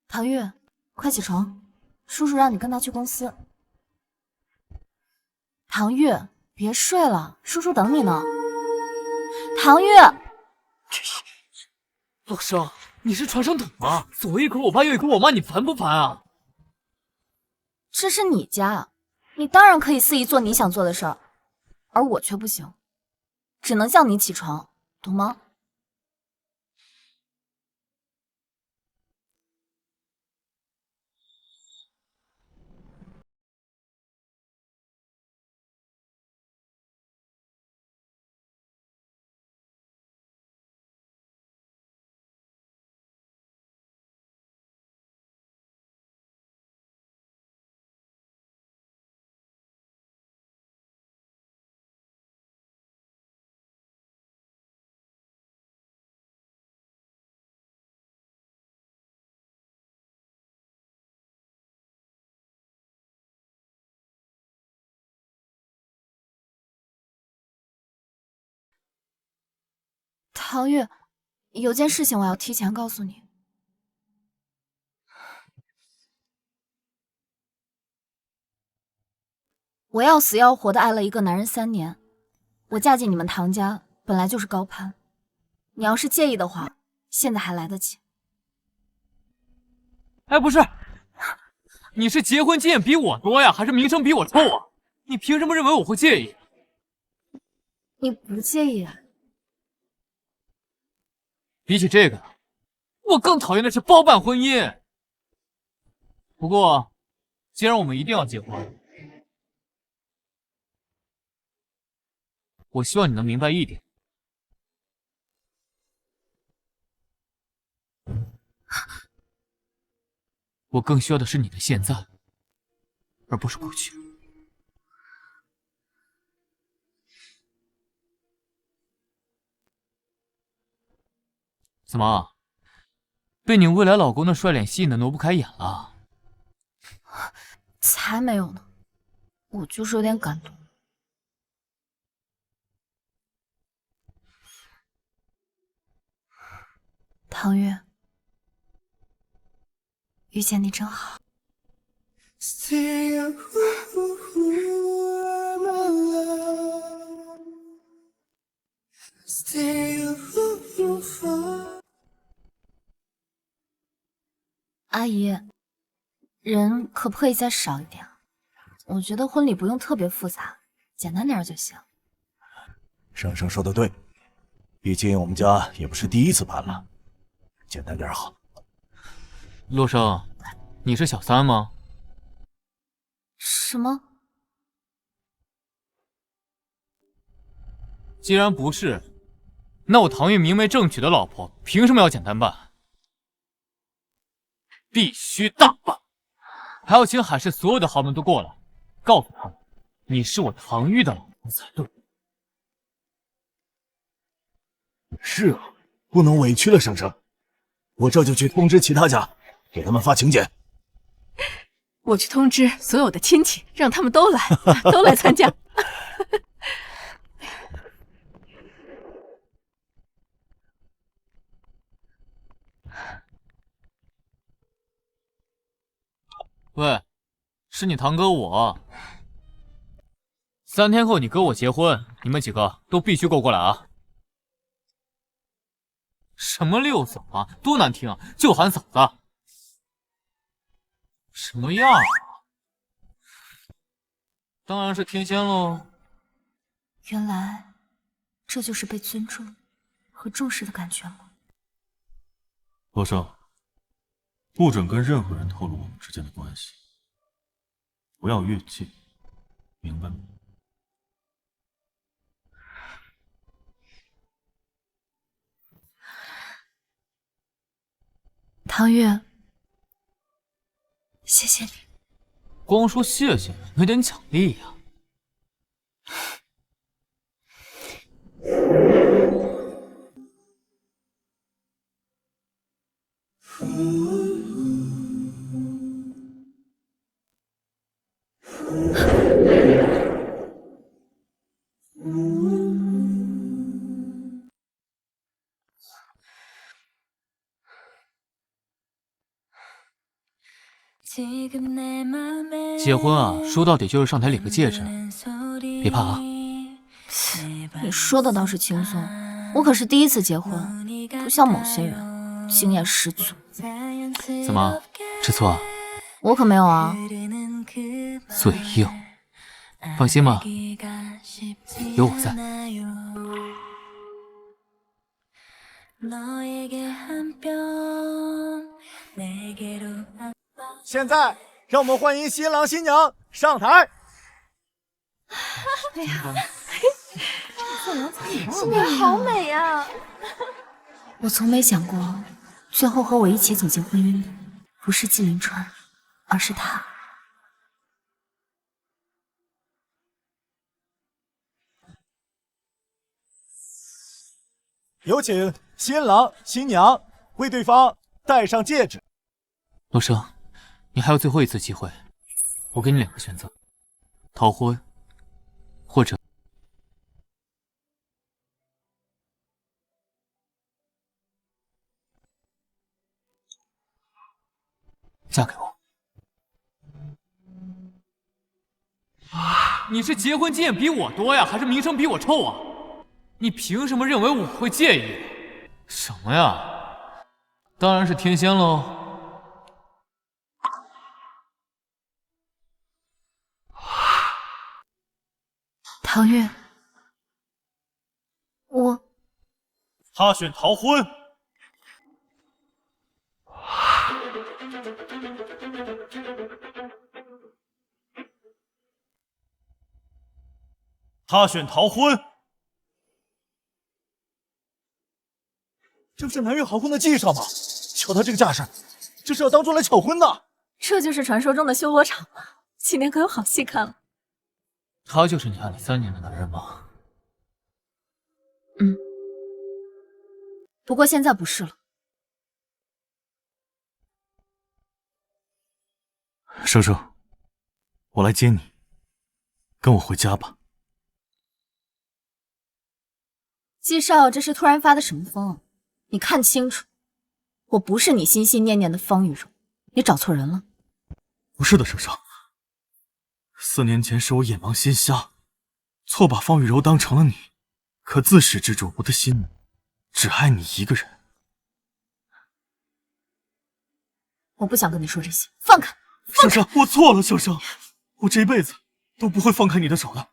唐玉，快起床，叔叔让你跟他去公司。唐玉，别睡了，叔叔等你呢。唐玉，陆生，你是传声筒吗？左一口我爸，右一口我妈，你烦不烦啊？这是你家，你当然可以肆意做你想做的事儿，而我却不行，只能叫你起床，懂吗？唐玉，有件事情我要提前告诉你。我要死要活的爱了一个男人3年，我嫁进你们唐家本来就是高攀，你要是介意的话，现在还来得及。哎，不是，你是结婚经验比我多呀，还是名声比我臭啊？你凭什么认为我会介意？你不介意啊？比起这个，我更讨厌的是包办婚姻。不过，既然我们一定要结婚，我希望你能明白一点，我更需要的是你的现在，而不是过去。怎么，被你未来老公的帅脸吸引的挪不开眼了？才没有呢，我就是有点感动。唐月，遇见你真好。阿姨，人可不可以再少一点？我觉得婚礼不用特别复杂，简单点就行。生生说的对，毕竟我们家也不是第一次办了，简单点好。陆生，你是小三吗？什么？既然不是，那我唐玉明媒正娶的老婆凭什么要简单办？必须大办！还要请海市所有的豪门都过来，告诉他们你是我唐玉的老婆才对。是啊，不能委屈了生生，我这就去通知其他家，给他们发请柬。我去通知所有的亲戚，让他们都来参加。喂，是你堂哥我。3天后你哥我结婚，你们几个都必须给我过来啊！什么六嫂啊，多难听啊，就喊嫂子。什么样啊？当然是天仙喽。原来这就是被尊重和重视的感觉吗？罗生，不准跟任何人透露我们之间的关系。不要越界，明白吗？唐月，谢谢你。光说谢谢，没点奖励呀？结婚啊，说到底就是上台领个戒指，别怕啊。你说的倒是轻松，我可是第一次结婚，不像某些人经验十足。怎么吃醋啊？我可没有啊。嘴硬，放心吧，有我在。现在让我们欢迎新郎新娘上台。哎呀，新娘好美呀！我从没想过，最后和我一起走进婚姻的不是季凌川，而是他。有请新郎新娘为对方戴上戒指。陆生，你还有最后一次机会，我给你2个选择：逃婚，或者嫁给我。你是结婚经验比我多呀，还是名声比我臭啊？你凭什么认为我会介意？什么呀？当然是天仙喽。唐月，他选逃婚。他选逃婚。这不是南岳豪宫的纪上吗？瞧他这个架势，这是要当众来抢婚的。这就是传说中的修罗场吗？今天可有好戏看了。他就是你爱了3年的男人吗？嗯，不过现在不是了。生生，我来接你，跟我回家吧。季少，这是突然发的什么疯啊？你看清楚，我不是你心心念念的方雨柔，你找错人了。不是的，生生，4年前是我眼盲心瞎，错把方雨柔当成了你，可自始至终我的心里只爱你一个人。我不想跟你说这些，放开！生生，我错了，生生，我这辈子都不会放开你的手的。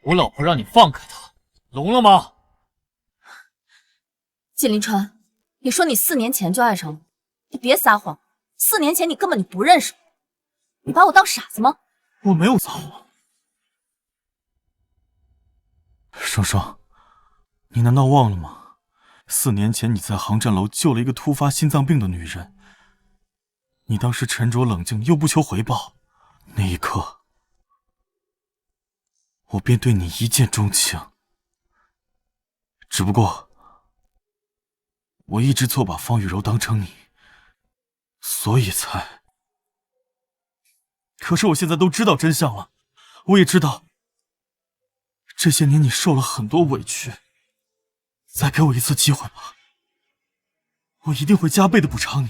我老婆让你放开她，聋了吗？季凌川，你说你4年前就爱上我，你别撒谎！4年前你根本就不认识我，你把我当傻子吗？我没有撒谎。生生，你难道忘了吗？4年前你在航站楼救了一个突发心脏病的女人，你当时沉着冷静又不求回报，那一刻我便对你一见钟情。只不过我一直错把方雨柔当成你，所以才……可是我现在都知道真相了，我也知道这些年你受了很多委屈，再给我一次机会吧，我一定会加倍的补偿你。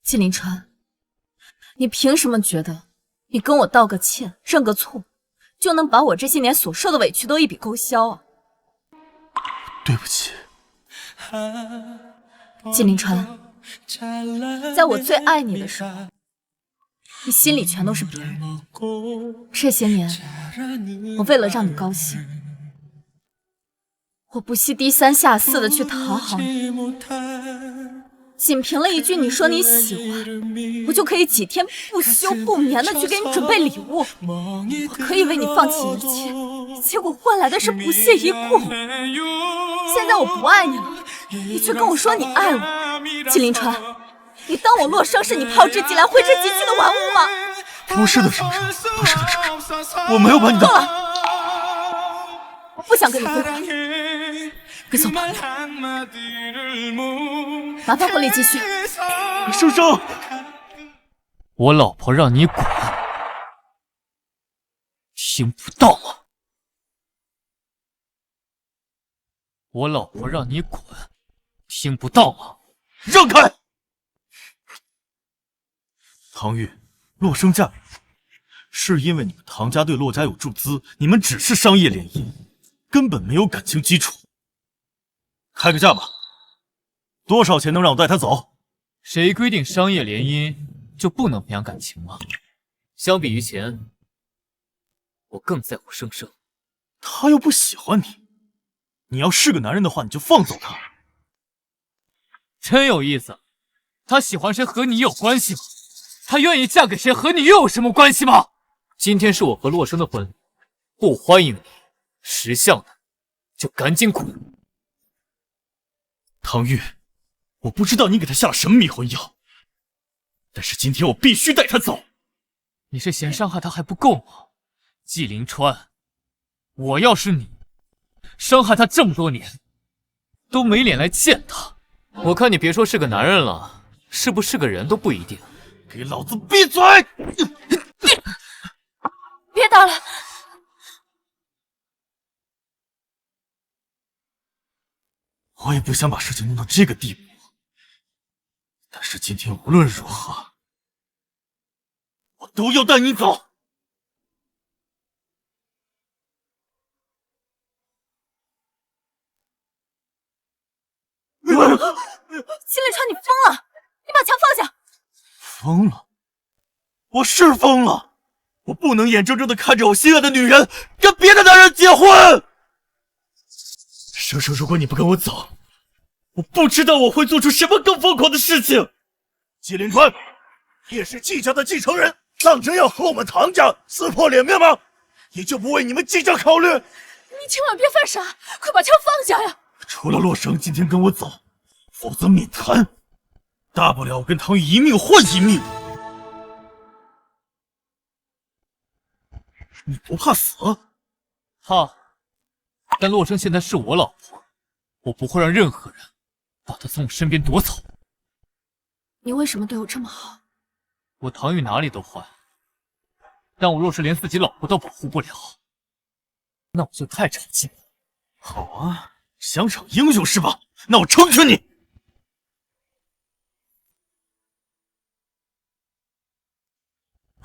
季凌川，你凭什么觉得你跟我道个歉、认个错，就能把我这些年所受的委屈都一笔勾销啊？对不起，季凌川，在我最爱你的时候，你心里全都是别人。这些年，我为了让你高兴，我不惜低三下四的去讨好你。仅凭了一句你说你喜欢，我就可以几天不休不眠的去给你准备礼物，我可以为你放弃一切，结果换来的是不屑一顾。现在我不爱你了，你却跟我说你爱我，季凌川，你当我洛生是你炮制计来挥之即去的玩物吗？不是的，生生，不是的，生生，我没有把你当……够了，我不想跟你废话，你走吧，麻烦回来继续。生生，我老婆让你滚，听不到吗？我老婆让你滚，听不到吗？让开！唐玉，洛生嫁给你，是因为你们唐家对洛家有注资，你们只是商业联姻，根本没有感情基础。开个价吧，多少钱能让我带她走？谁规定商业联姻就不能培养感情吗？相比于钱，我更在乎生生。他又不喜欢你，你要是个男人的话，你就放走他。真有意思，他喜欢谁和你有关系吗？他愿意嫁给谁和你又有什么关系吗？今天是我和洛生的婚礼，不欢迎你，识相的就赶紧滚。唐玉，我不知道你给他下了什么迷魂药，但是今天我必须带他走。你是嫌伤害他还不够吗？季凌川，我要是你，伤害他这么多年，都没脸来见他。我看你别说是个男人了，是不是个人都不一定。给老子闭嘴！别打了！我也不想把事情弄到这个地步，但是今天无论如何，我都要带你走。季凌川，你疯了！你把枪放下！疯了？我是疯了！我不能眼睁睁的看着我心爱的女人跟别的男人结婚。生生，如果你不跟我走，我不知道我会做出什么更疯狂的事情。季凌川，也是季家的继承人，当真要和我们唐家撕破脸面吗？你就不为你们季家考虑？你千万别犯傻，快把枪放下呀！除了洛生今天跟我走，否则免谈。大不了我跟唐玉一命换一命。你不怕死？怕，但洛生现在是我老婆，我不会让任何人把她从我身边夺走。你为什么对我这么好？我唐玉哪里都坏，但我若是连自己老婆都保护不了，那我就太差劲了。好啊，想逞英雄是吧？那我成全你。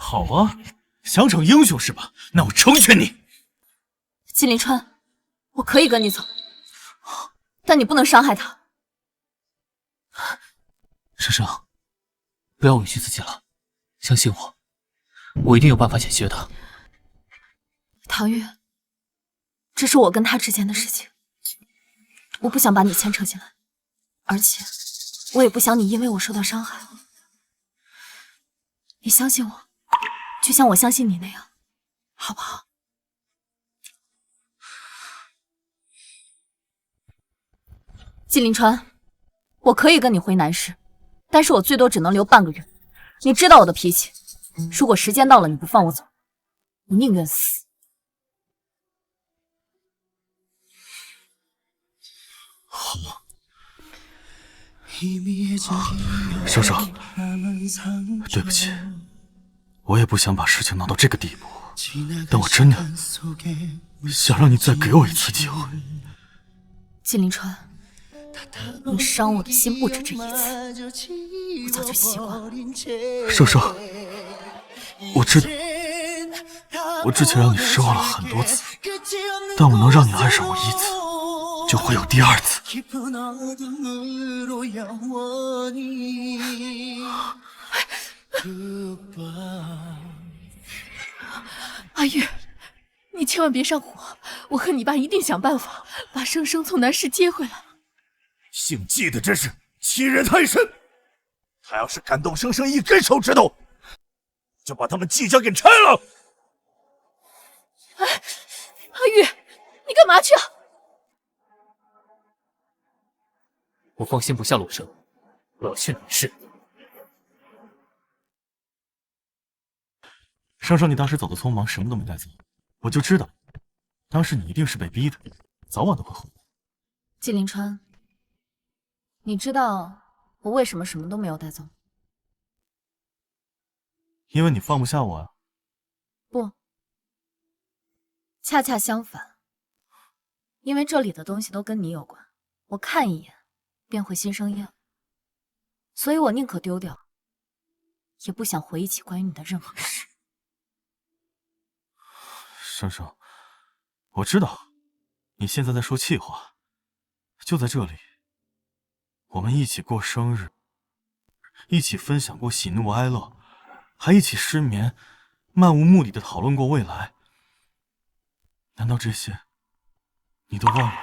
好啊，想逞英雄是吧？那我成全你。季凌川，我可以跟你走，但你不能伤害他。生生，不要委屈自己了，相信我，我一定有办法解决的。唐玉，这是我跟他之间的事情，我不想把你牵扯进来，而且我也不想你因为我受到伤害。你相信我，就像我相信你那样，好不好？季凌川，我可以跟你回南市，但是我最多只能留半个月。你知道我的脾气，如果时间到了你不放我走，我宁愿死。好，生生，对不起，我也不想把事情闹到这个地步，但我真的想让你再给我一次机会。季凌川，你伤我的心不止这一次，我早就习惯了。生生，我知道，我之前让你失望了很多次，但我能让你爱上我一次，就会有第二次。阿玉，你千万别上火，我和你爸一定想办法把生生从南市接回来。姓季的真是欺人太甚！他要是敢动生生一根手指头，就把他们季家给拆了！哎，阿玉，你干嘛去啊？我放心不下陆生，我要去南市。生生，你当时走的匆忙，什么都没带走，我就知道，当时你一定是被逼的，早晚都会后悔。季凌川，你知道我为什么什么都没有带走？因为你放不下我啊。不，恰恰相反，因为这里的东西都跟你有关，我看一眼便会心生厌，所以我宁可丢掉，也不想回忆起关于你的任何事。生生，我知道你现在在说气话，就在这里，我们一起过生日，一起分享过喜怒哀乐，还一起失眠，漫无目的的讨论过未来。难道这些你都忘了？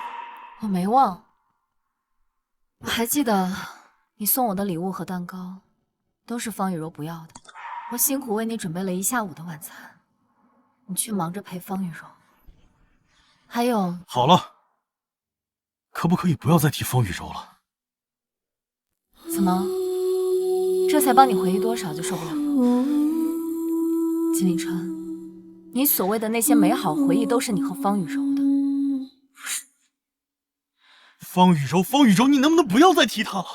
我没忘，我还记得你送我的礼物和蛋糕，都是方雨柔不要的。我辛苦为你准备了一下午的晚餐，你却忙着陪方雨柔。还有，好了，可不可以不要再提方雨柔了？怎么，这才帮你回忆多少就受不了？金凌川，你所谓的那些美好回忆都是你和方雨柔的。方雨柔，方雨柔，你能不能不要再提她了？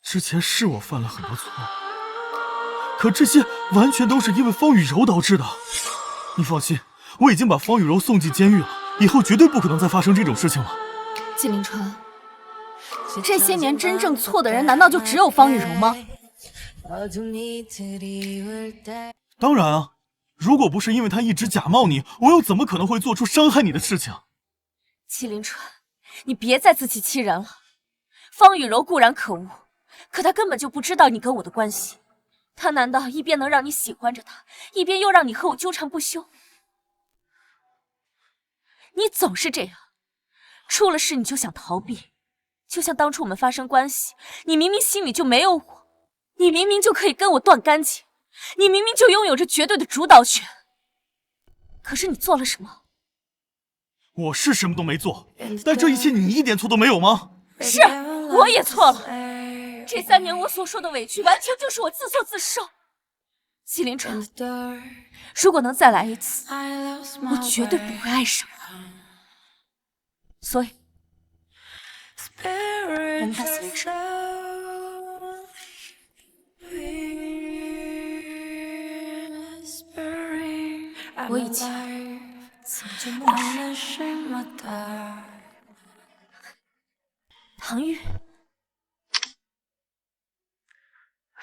之前是我犯了很多错误，可这些完全都是因为方雨柔导致的。你放心，我已经把方雨柔送进监狱了，以后绝对不可能再发生这种事情了。季凌川，这些年真正错的人难道就只有方雨柔吗？当然啊，如果不是因为她一直假冒你，我又怎么可能会做出伤害你的事情？季凌川，你别再自欺欺人了。方雨柔固然可恶，可她根本就不知道你跟我的关系。她难道一边能让你喜欢着她，一边又让你和我纠缠不休？你总是这样，出了事你就想逃避，就像当初我们发生关系，你明明心里就没有我，你明明就可以跟我断干净，你明明就拥有着绝对的主导权，可是你做了什么？我是什么都没做，但这一切你一点错都没有吗？是，我也错了。这3年我所受的委屈，完全就是我自作自受。季凌川，如果能再来一次，我绝对不会爱上你。所以，我们到此为止。我以前怎么就漠视？唐玉，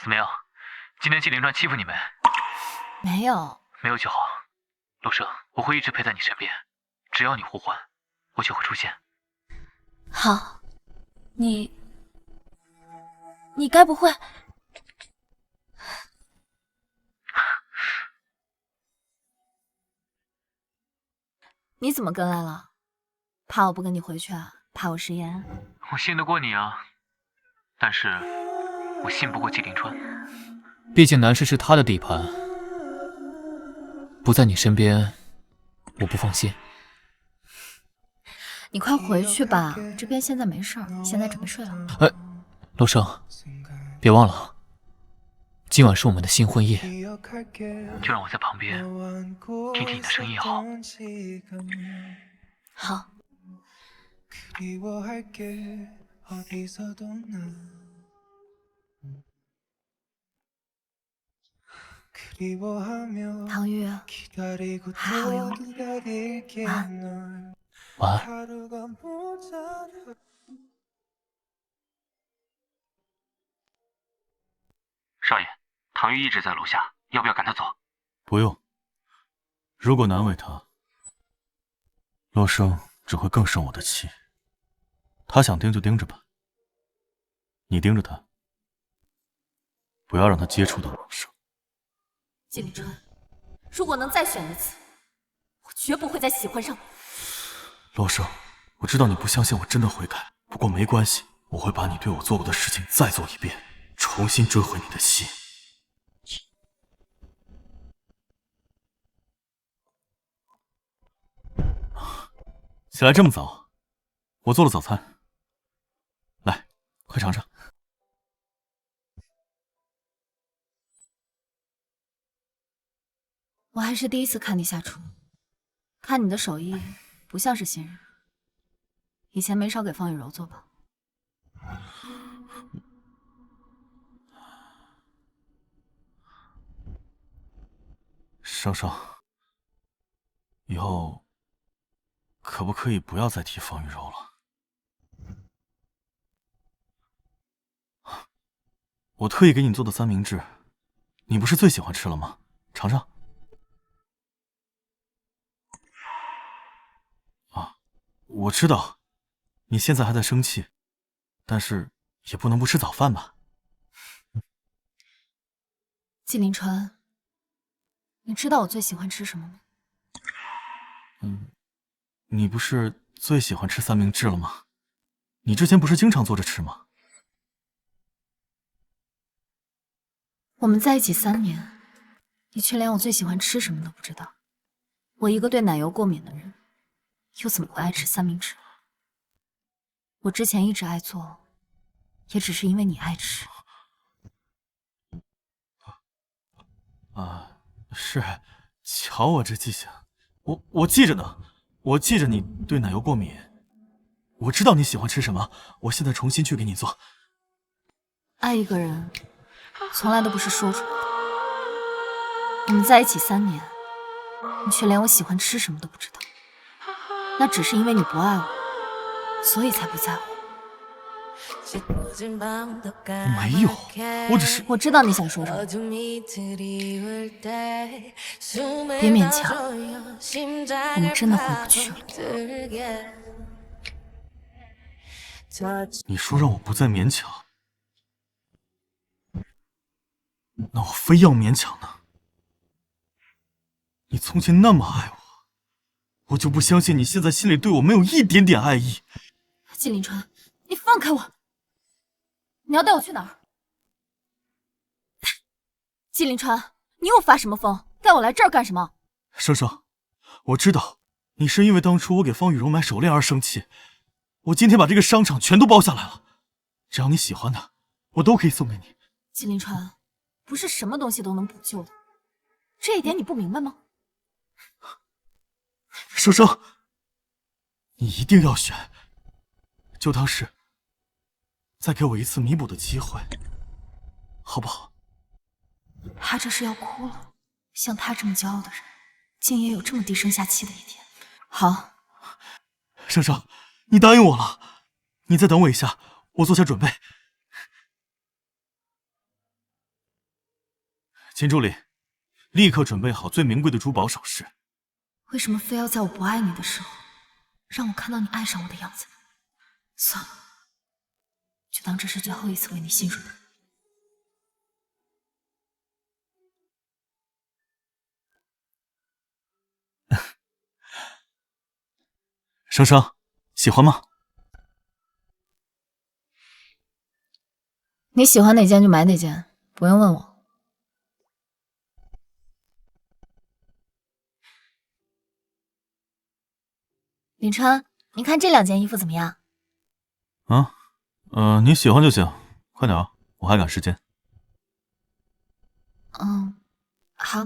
怎么样？今天季凌川欺负你没？没有，没有就好。陆生，我会一直陪在你身边，只要你呼唤，我就会出现。好，你该不会……你怎么跟来了？怕我不跟你回去啊？怕我食言？我信得过你啊，但是我信不过季凌川。毕竟南市是他的地盘，不在你身边，我不放心。你快回去吧，这边现在没事儿，现在准备睡了。陆生，别忘了，今晚是我们的新婚夜，就让我在旁边听听你的声音好。好。唐玉，还好有你，晚安。晚安。少爷，唐玉一直在楼下，要不要赶他走？不用，如果难为他，洛生只会更生我的气。他想盯就盯着吧，你盯着他，不要让他接触到洛生。季凌川，如果能再选一次，我绝不会再喜欢上你。洛生，我知道你不相信我真的会改，不过没关系，我会把你对我做过的事情再做一遍，重新追回你的心。起来这么早，我做了早餐，来，快尝尝。我还是第一次看你下厨，看你的手艺不像是新人，以前没少给方雨柔做吧？生生，以后可不可以不要再提方雨柔了？我特意给你做的三明治，你不是最喜欢吃了吗？尝尝。啊，我知道你现在还在生气，但是也不能不吃早饭吧？季凌川，你知道我最喜欢吃什么吗？你不是最喜欢吃三明治了吗？你之前不是经常做着吃吗？我们在一起3年，你却连我最喜欢吃什么都不知道。我一个对奶油过敏的人，又怎么会爱吃三明治？我之前一直爱做，也只是因为你爱吃。啊，是，瞧我这记性，我记着呢，我记着你对奶油过敏，我知道你喜欢吃什么，我现在重新去给你做。爱一个人，从来都不是说出来的。我们在一起3年，你却连我喜欢吃什么都不知道，那只是因为你不爱我，所以才不在乎。没有，我知道你想说什么，别勉强，我们真的回不去了。你说让我不再勉强，那我非要勉强呢？你从前那么爱我，我就不相信你现在心里对我没有一点点爱意。季凌川，你放开我！你要带我去哪儿？季凌川，你又发什么疯？带我来这儿干什么？生生，我知道你是因为当初我给方雨柔买手链而生气，我今天把这个商场全都包下来了，只要你喜欢的，我都可以送给你。季凌川，不是什么东西都能补救的，这一点你不明白吗？生生，你一定要选，就当是再给我一次弥补的机会，好不好？他这是要哭了，像他这么骄傲的人，竟也有这么低声下气的一天。好，生生，你答应我了，你再等我一下，我做下准备。秦助理，立刻准备好最名贵的珠宝首饰。为什么非要在我不爱你的时候，让我看到你爱上我的样子？算了，就当这是最后一次为你信任。生生，喜欢吗？你喜欢哪件就买哪件，不用问我。林川，你看这2件衣服怎么样？你喜欢就行，快点啊，我还赶时间。好。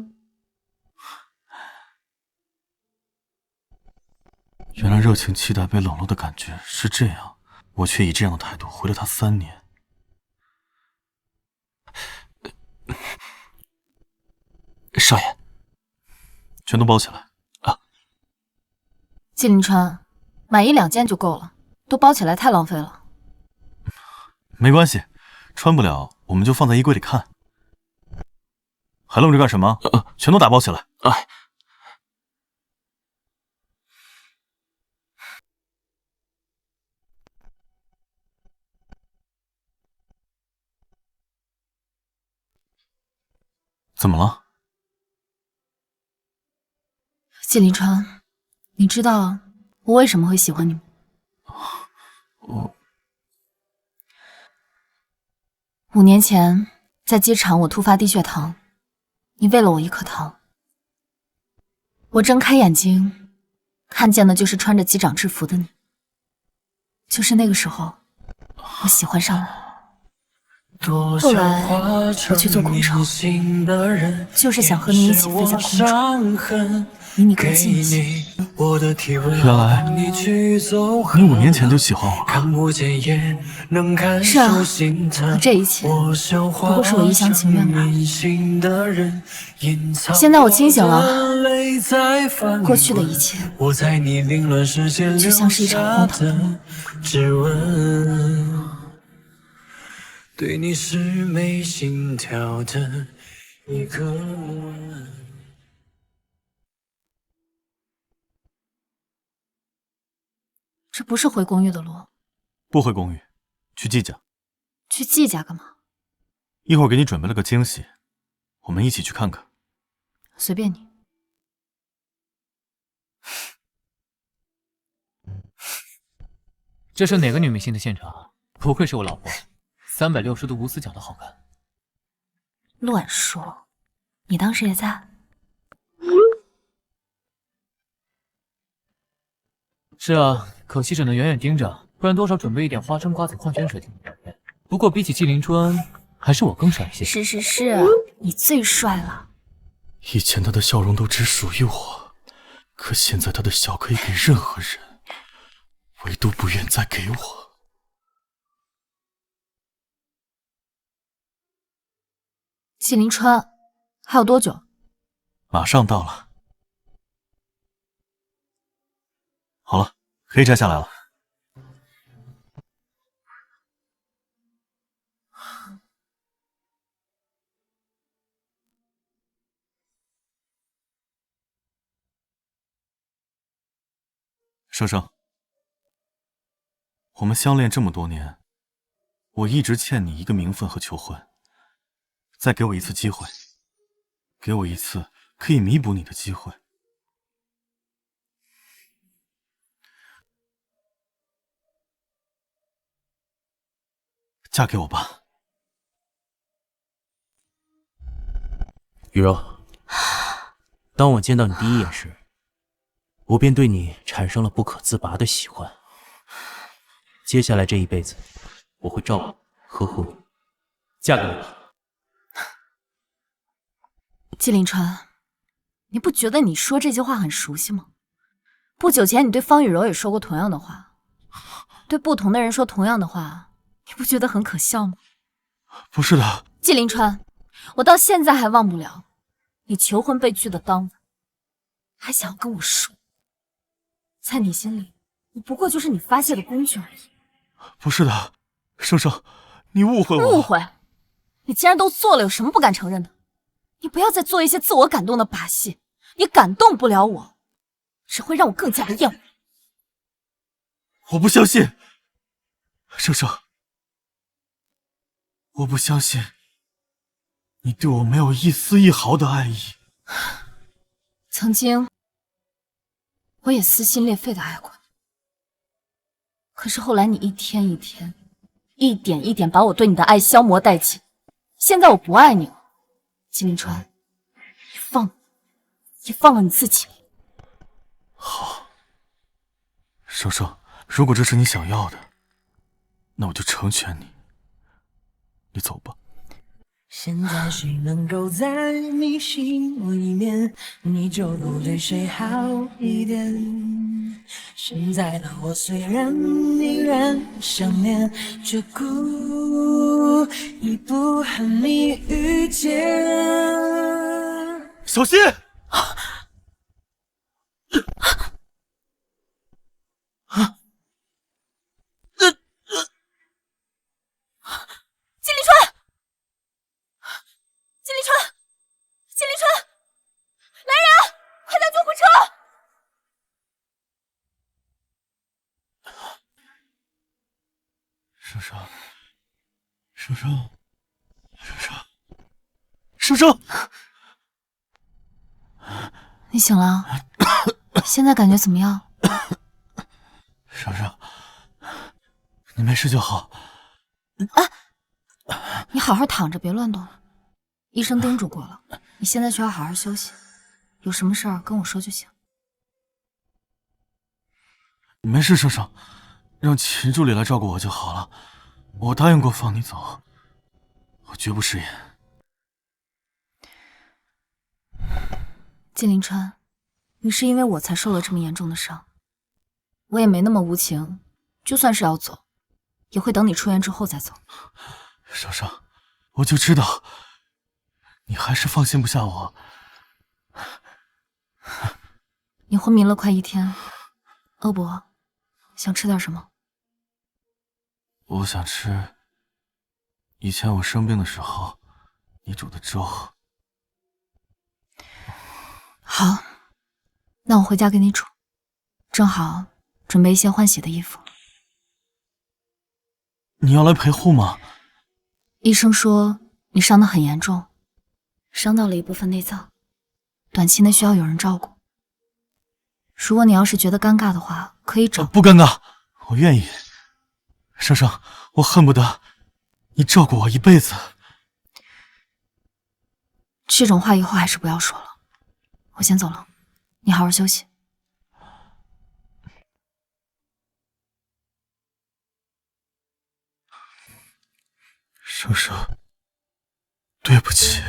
原来热情期待被冷落的感觉是这样，我却以这样的态度回了他3年。少爷，全都包起来啊！季凌川，买1、2件就够了，都包起来太浪费了。没关系，穿不了我们就放在衣柜里看。还愣着干什么？全都打包起来！哎。怎么了？季林川，你知道我为什么会喜欢你吗？5年前在机场我突发低血糖，你喂了我1颗糖。我睁开眼睛，看见的就是穿着机长制服的你。就是那个时候，我喜欢上了。后来我去做空乘，就是想和你一起飞向空中，离你更近一些。原来你5年前就喜欢我了。是啊，可这一切不过是我一厢情愿罢了。现在我清醒了，过去的一切就像是一场荒唐的梦。对你是没心跳的一个吻。这不是回公寓的路。不回公寓，去季家。去季家干嘛？一会儿给你准备了个惊喜，我们一起去看看。随便你。这是哪个女明星的现场？不愧是我老婆，360度无死角的好看。乱说，你当时也在？是啊，可惜只能远远盯着，不然多少准备一点花生、瓜子、矿泉水进你照片。不过比起季林川，还是我更帅一些。是，你最帅了。以前他的笑容都只属于我，可现在他的笑可以给任何人，唯独不愿再给我。季林川，还有多久？马上到了。好了，可以摘下来了。生生，我们相恋这么多年，我一直欠你一个名分和求婚。再给我一次机会，给我一次可以弥补你的机会。嫁给我吧。雨柔，当我见到你第一眼时，我便对你产生了不可自拔的喜欢。接下来这一辈子，我会照顾呵护你，嫁给我吧。季林川，你不觉得你说这句话很熟悉吗？不久前你对方雨柔也说过同样的话，对不同的人说同样的话，你不觉得很可笑吗？不是的，季林川，我到现在还忘不了你求婚被拒的当晚，还想要跟我睡。在你心里，我不过就是你发泄的工具而已。不是的，生生，你误会我。误会？你既然都做了，有什么不敢承认的？你不要再做一些自我感动的把戏，你感动不了我，只会让我更加的厌恶。我不相信，生生，我不相信你对我没有一丝一毫的爱意。曾经，我也撕心裂肺的爱过你，可是后来你一天一天，一点一点把我对你的爱消磨殆尽。现在我不爱你了。季林川，你放了你自己。好，生生，如果这是你想要的，那我就成全你。你走吧。现在谁能够在你心里面，你就不对谁好一点。现在的我虽然依然想念，却故意不和你遇见。小心！季林川，季林川，季林川，来人，快打救护车！生生，生生，生生，生生，你醒了？现在感觉怎么样？生生，你没事就好。你好好躺着，别乱动。医生叮嘱过了，你现在需要好好休息，有什么事儿跟我说就行。没事，生生，让秦助理来照顾我就好了。我答应过放你走，我绝不食言。季凌川，你是因为我才受了这么严重的伤，我也没那么无情，就算是要走，也会等你出院之后再走。生生，我就知道你还是放心不下我。你昏迷了快1天，饿不饿？想吃点什么？我想吃以前我生病的时候你煮的粥。好，那我回家给你煮，正好准备一些换洗的衣服。你要来陪护吗？医生说你伤得很严重，伤到了一部分内脏，短期内需要有人照顾。如果你要是觉得尴尬的话，可以找。不尴尬，我愿意。生生，我恨不得你照顾我一辈子。这种话以后还是不要说了。我先走了，你好好休息。生生，对不起。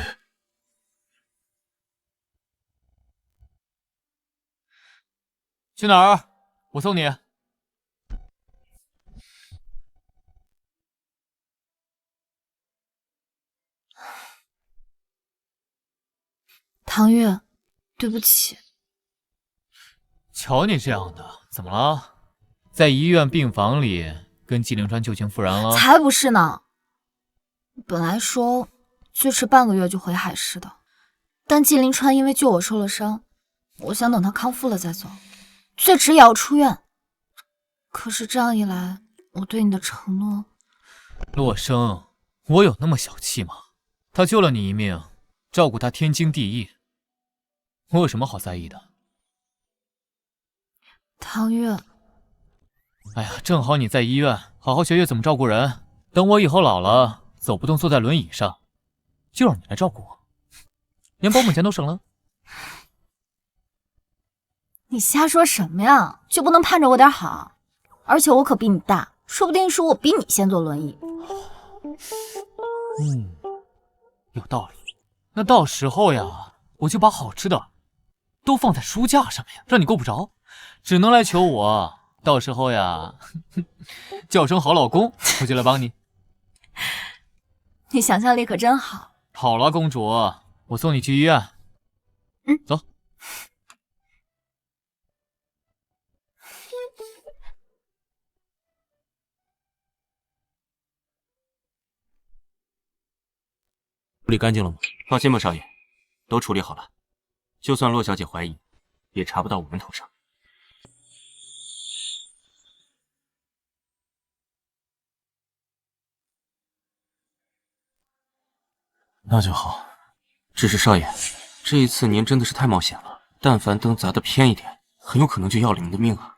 去哪儿？我送你。唐月，对不起。瞧你这样的，怎么了？在医院病房里跟季凌川旧情复燃了？才不是呢！本来说最迟半个月就回海市的，但季凌川因为救我受了伤，我想等他康复了再走，最迟也要出院。可是这样一来，我对你的承诺……洛生，我有那么小气吗？他救了你一命，照顾他天经地义，我有什么好在意的？唐月，哎呀，正好你在医院，好好学学怎么照顾人。等我以后老了，走不动，坐在轮椅上，就让你来照顾我，连保姆钱都省了。你瞎说什么呀？就不能盼着我点好？而且我可比你大，说不定是我比你先坐轮椅。有道理。那到时候呀，我就把好吃的都放在书架上面，让你够不着，只能来求我。到时候呀，叫声好老公，我就来帮你。你想象力可真好。好了，公主，我送你去医院。走。处理干净了吗？放心吧，少爷，都处理好了。就算洛小姐怀疑，也查不到我们头上。那就好。只是少爷，这一次您真的是太冒险了。但凡灯砸得偏一点，很有可能就要了您的命啊！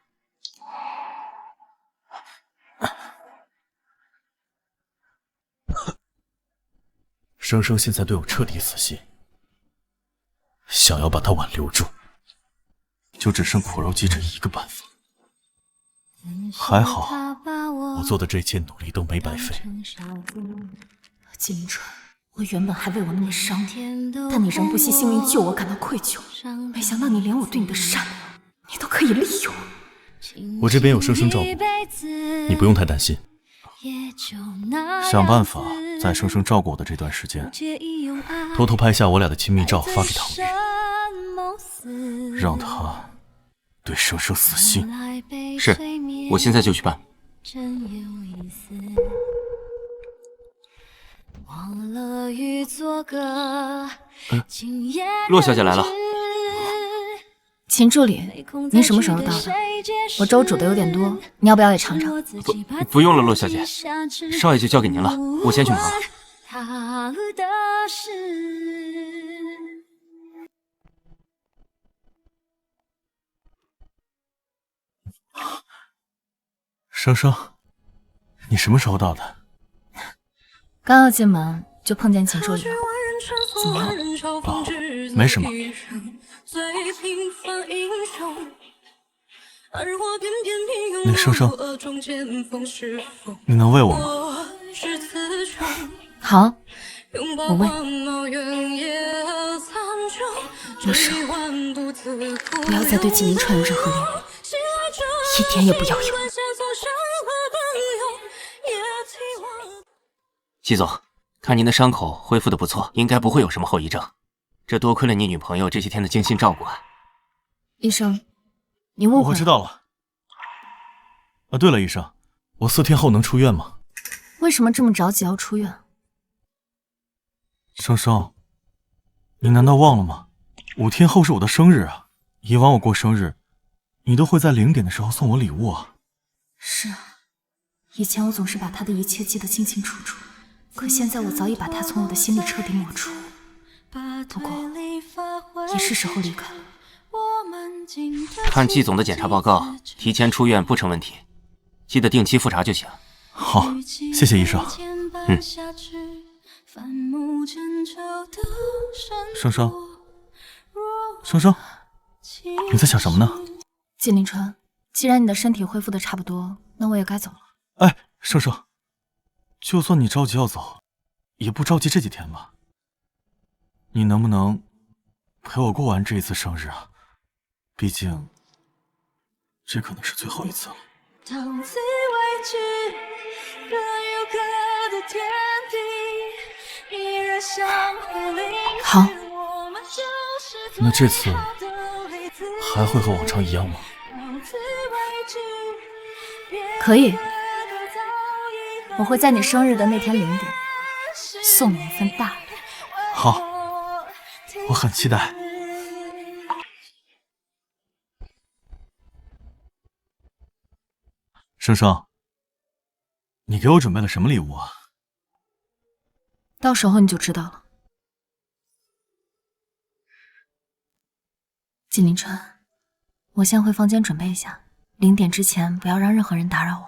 生生现在对我彻底死心，想要把他挽留住，就只剩苦肉计这一个办法。还好，我做的这一切努力都没白费。季凌川，我原本还为我那么伤你，但你仍不惜性命救我，感到愧疚。没想到你连我对你的善良，你都可以利用。我这边有生生照顾，你不用太担心。想办法在生生照顾我的这段时间，偷偷拍下我俩的亲密照发给唐月，让他对生生死心。是，我现在就去办。洛小姐来了。秦助理，您什么时候到的？我粥煮的有点多，你要不要也尝尝？不用了，洛小姐，少爷就交给您了，我先去忙。生生，你什么时候到的？刚要进门就碰见秦硕宇了，怎么了？哦，没什么。那生生，你能喂我吗？好，我喂。陆少，不要再对纪凌川有任何联络，一点也不要有。季总，看您的伤口恢复的不错，应该不会有什么后遗症。这多亏了你女朋友这些天的精心照顾啊。医生，你误会了。我知道了。啊，对了，医生，我4天后能出院吗？为什么这么着急要出院？生生，你难道忘了吗？5天后是我的生日啊！以往我过生日，你都会在0点的时候送我礼物啊。是啊，以前我总是把他的一切记得清清楚楚，可现在我早已把他从我的心里彻底抹除。不过，也是时候离开了。看季总的检查报告，提前出院不成问题，记得定期复查就行。好，谢谢医生。生生，生生，你在想什么呢？纪凌川，既然你的身体恢复的差不多，那我也该走了。哎，生生，就算你着急要走，也不着急这几天吧。你能不能陪我过完这一次生日啊？毕竟，这可能是最后一次了。到此为止，各有各的天地，依然相互聆听。好，那这次还会和往常一样吗？可以，我会在你生日的那天0点送你一份大礼。好，我很期待。生生，你给我准备了什么礼物啊？到时候你就知道了。纪凌川，我先回房间准备一下，0点之前不要让任何人打扰我。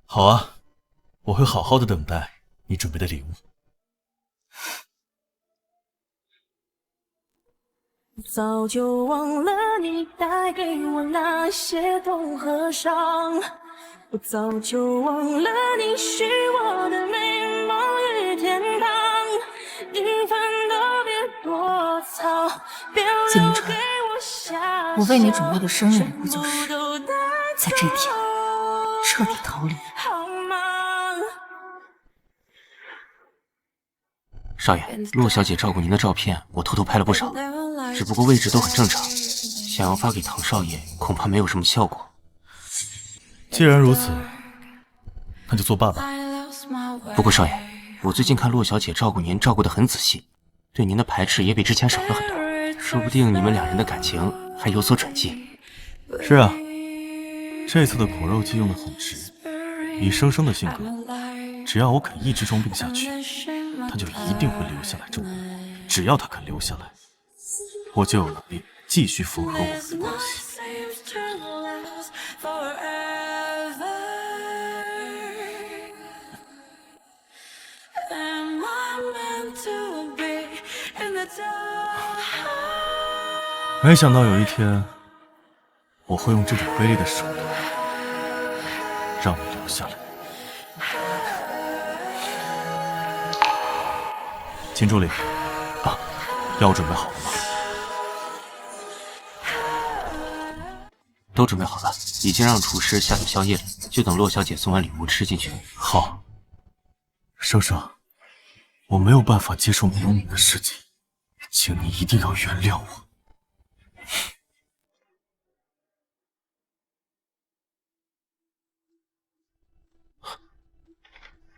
好啊，我会好好的等待你准备的礼物。早就忘了你带给我那些痛和伤，我早就忘了你是我的美梦与天堂，一分都别躲藏。纪凌川，我为你准备的生日礼物就是在这天彻底逃离。少爷，洛小姐照顾您的照片，我偷偷拍了不少，只不过位置都很正常，想要发给唐少爷，恐怕没有什么效果。既然如此，那就作罢吧。不过少爷，我最近看洛小姐照顾您照顾得很仔细，对您的排斥也比之前少了很多，说不定你们2人的感情还有所转机。是啊，这次的苦肉计用得很值。以生生的性格，只要我肯一直装病下去，他就一定会留下来照顾我。只要他肯留下来，我就有能力继续缝合我们的关系。没想到有一天，我会用这种卑劣的手段让你留下来。秦助理，啊，药准备好了吗？都准备好了，已经让厨师下酒宵夜了，就等洛小姐送完礼物吃进去。好，生生，我没有办法接受没有你的世界，请你一定要原谅我。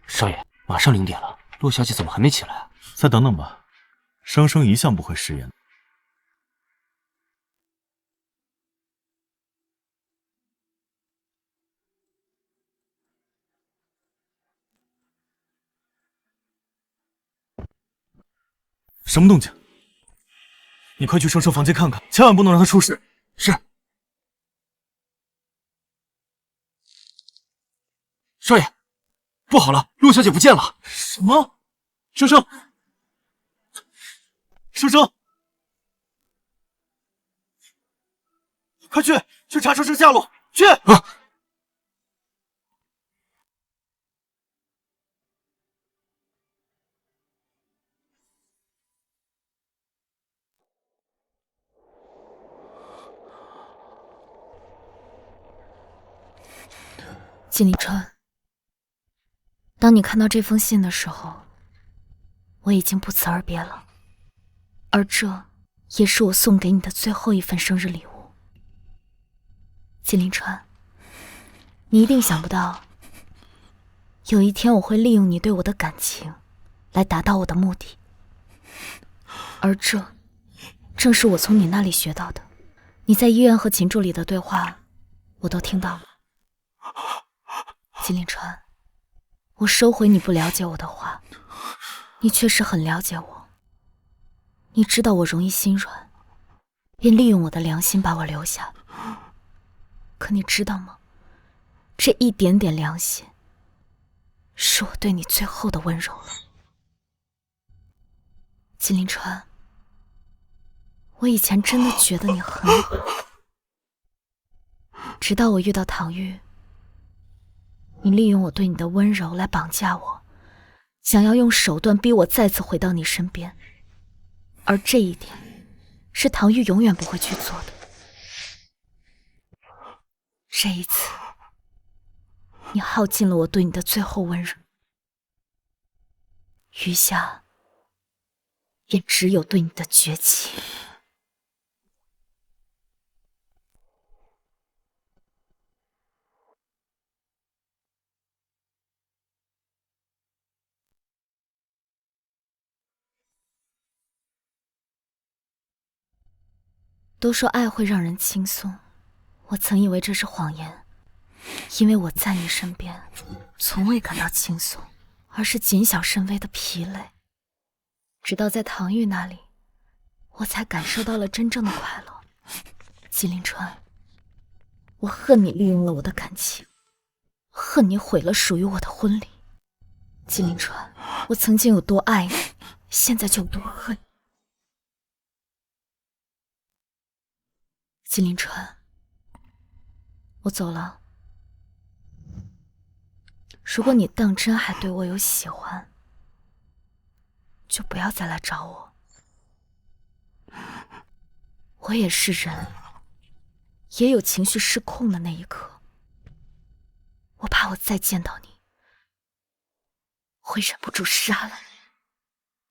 少爷，马上0点了，洛小姐怎么还没起来啊？再等等吧，生生一向不会食言。什么动静？你快去生生房间看看，千万不能让他出事。是。少爷，不好了，陆小姐不见了！什么？生生，生生，快去查生生下落，去！啊！季凌川，当你看到这封信的时候，我已经不辞而别了，而这也是我送给你的最后一份生日礼物。季凌川，你一定想不到，有一天我会利用你对我的感情，来达到我的目的，而这正是我从你那里学到的。你在医院和秦助理的对话，我都听到了。季凌川，我收回你不了解我的话，你确实很了解我。你知道我容易心软，便利用我的良心把我留下。可你知道吗？这一点点良心，是我对你最后的温柔了。季凌川，我以前真的觉得你很好，直到我遇到唐玉。你利用我对你的温柔来绑架我，想要用手段逼我再次回到你身边，而这一点是唐玉永远不会去做的。这一次，你耗尽了我对你的最后温柔，余下也只有对你的绝情。都说爱会让人轻松，我曾以为这是谎言，因为我在你身边，从未感到轻松，而是谨小慎微的疲累。直到在唐玉那里，我才感受到了真正的快乐。季凌川，我恨你利用了我的感情，恨你毁了属于我的婚礼。季凌川，我曾经有多爱你，现在就有多恨你。季凌川，我走了。如果你当真还对我有喜欢，就不要再来找我。我也是人，也有情绪失控的那一刻。我怕我再见到你，会忍不住杀了你。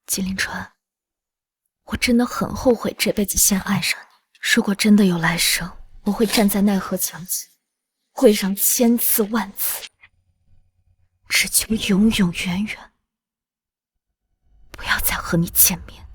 季凌川，我真的很后悔这辈子先爱上你。如果真的有来生，我会站在奈何桥前，跪上千次万次，只求永永远远不要再和你见面。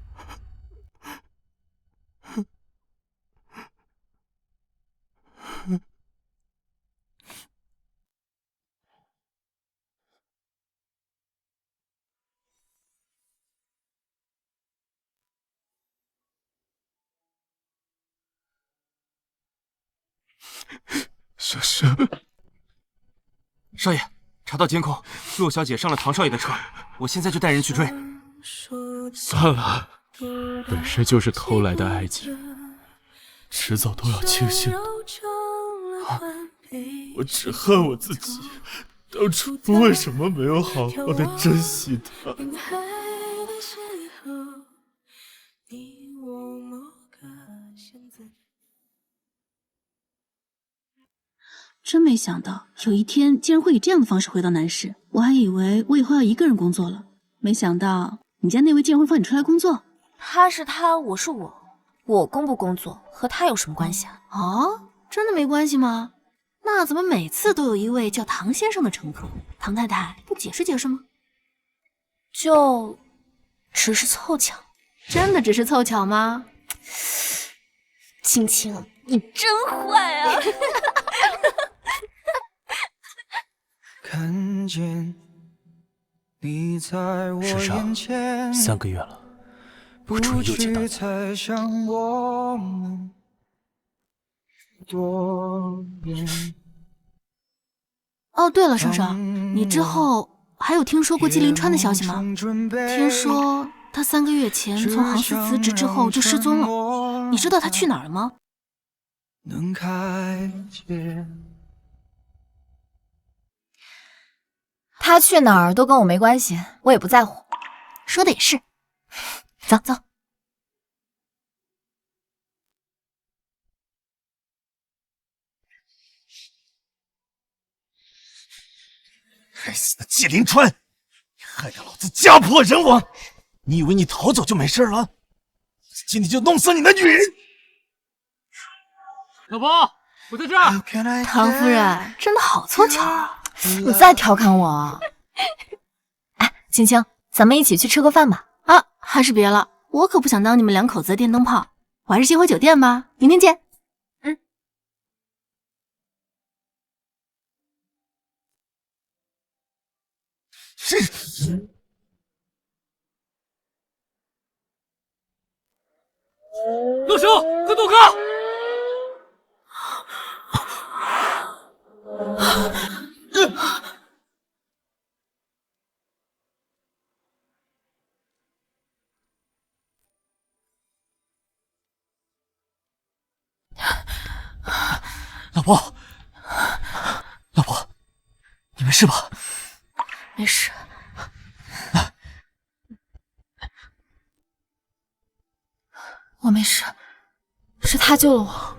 生生，少爷，查到监控，陆小姐上了唐少爷的车，我现在就带人去追。算了，本身就是偷来的爱情，迟早都要清醒的。我只恨我自己，当初为什么没有好好的珍惜她？真没想到有一天竟然会以这样的方式回到南市，我还以为我以后要一个人工作了，没想到你家那位竟然会放你出来工作。他是他，我是我，我工不工作和他有什么关系啊？哦，真的没关系吗？那怎么每次都有一位叫唐先生的乘客？唐太太不解释解释吗？就只是凑巧。真的只是凑巧吗？青青，你真坏啊！看见你在我眼前3个月了，我终于又见到你。才想我们多远。哦，哦，对了，生生，你之后还有听说过季凌川的消息吗？听说他3个月前从航司辞职之后就失踪了，你知道他去哪儿了吗？他去哪儿都跟我没关系，我也不在乎。说的也是，走走。该死的季凌川，你害得老子家破人亡！你以为你逃走就没事了？今天就弄死你的女人！老婆，我在这儿。唐夫人真的好凑巧啊！你再调侃我。哎，青青，咱们一起去吃个饭吧。啊，还是别了，我可不想当你们2口子的电灯泡，我还是先回酒店吧。明天见。陆叔，快躲开！老婆，老婆，你没事吧？没事。我没事，是他救了我。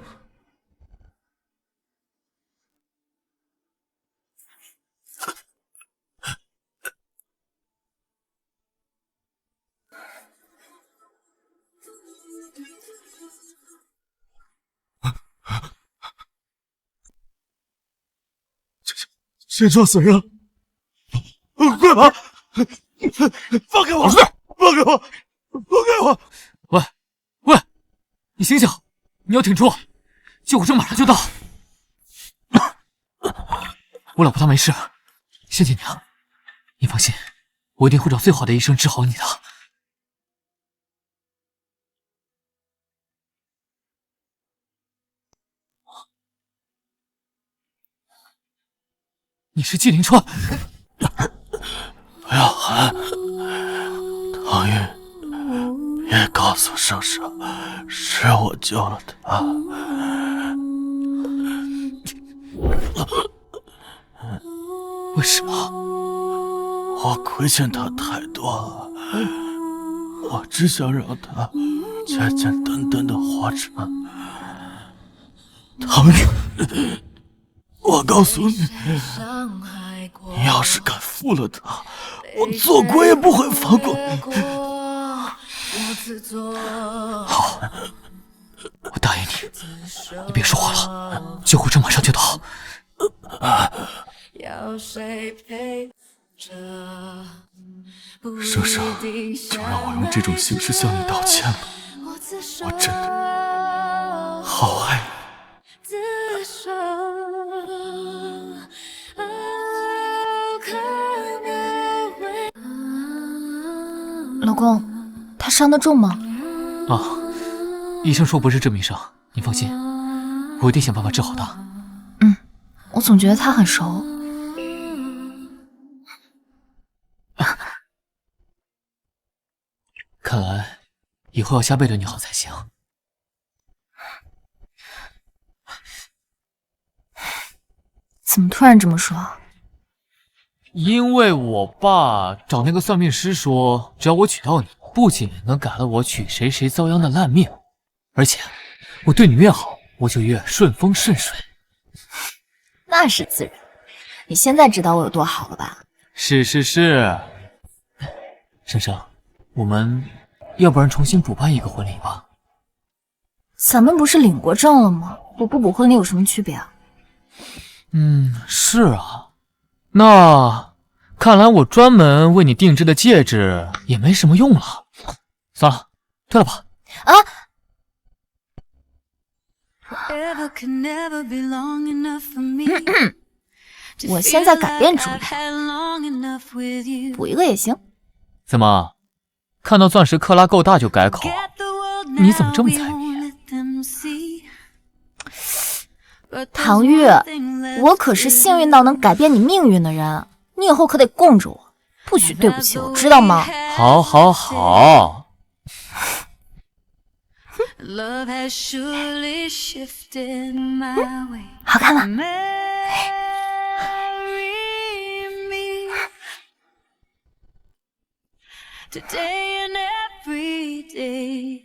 谁撞死人了？快跑！放开我！放开我！放开我！喂，你醒醒，你要挺住，救护车马上就到。我老婆她没事，谢谢你啊，你放心，我一定会找最好的医生治好你的。你是季凌川，不要喊，唐玉，别告诉生生是我救了他。为什么？我亏欠他太多了，我只想让他简简单单的活着。唐玉，我告诉你，你要是敢负了他，我做鬼也不会放过你。好，我答应你，你别说话了，救护车马上就到。生生，就让我用这种形式向你道歉吧，我真的好爱你。老公，他伤得重吗？啊，医生说不是致命伤，你放心，我一定想办法治好他。我总觉得他很熟。看来以后要加倍对你好才行。怎么突然这么说？因为我爸找那个算命师说，只要我娶到你，不仅能改了我娶谁谁遭殃的烂命，而且我对你越好，我就越顺风顺水。那是自然，你现在知道我有多好了吧？是。生生，我们要不然重新补办一个婚礼吧？咱们不是领过证了吗？补不补婚礼有什么区别啊？是啊。那看来我专门为你定制的戒指也没什么用了。算了，退了吧。啊！我现在改变主意，补一个也行。怎么，看到钻石克拉够大就改口？你怎么这么财迷？唐玉，我可是幸运到能改变你命运的人，你以后可得供着我，不许对不起我，知道吗？好，好，好。好看了。Today and every day.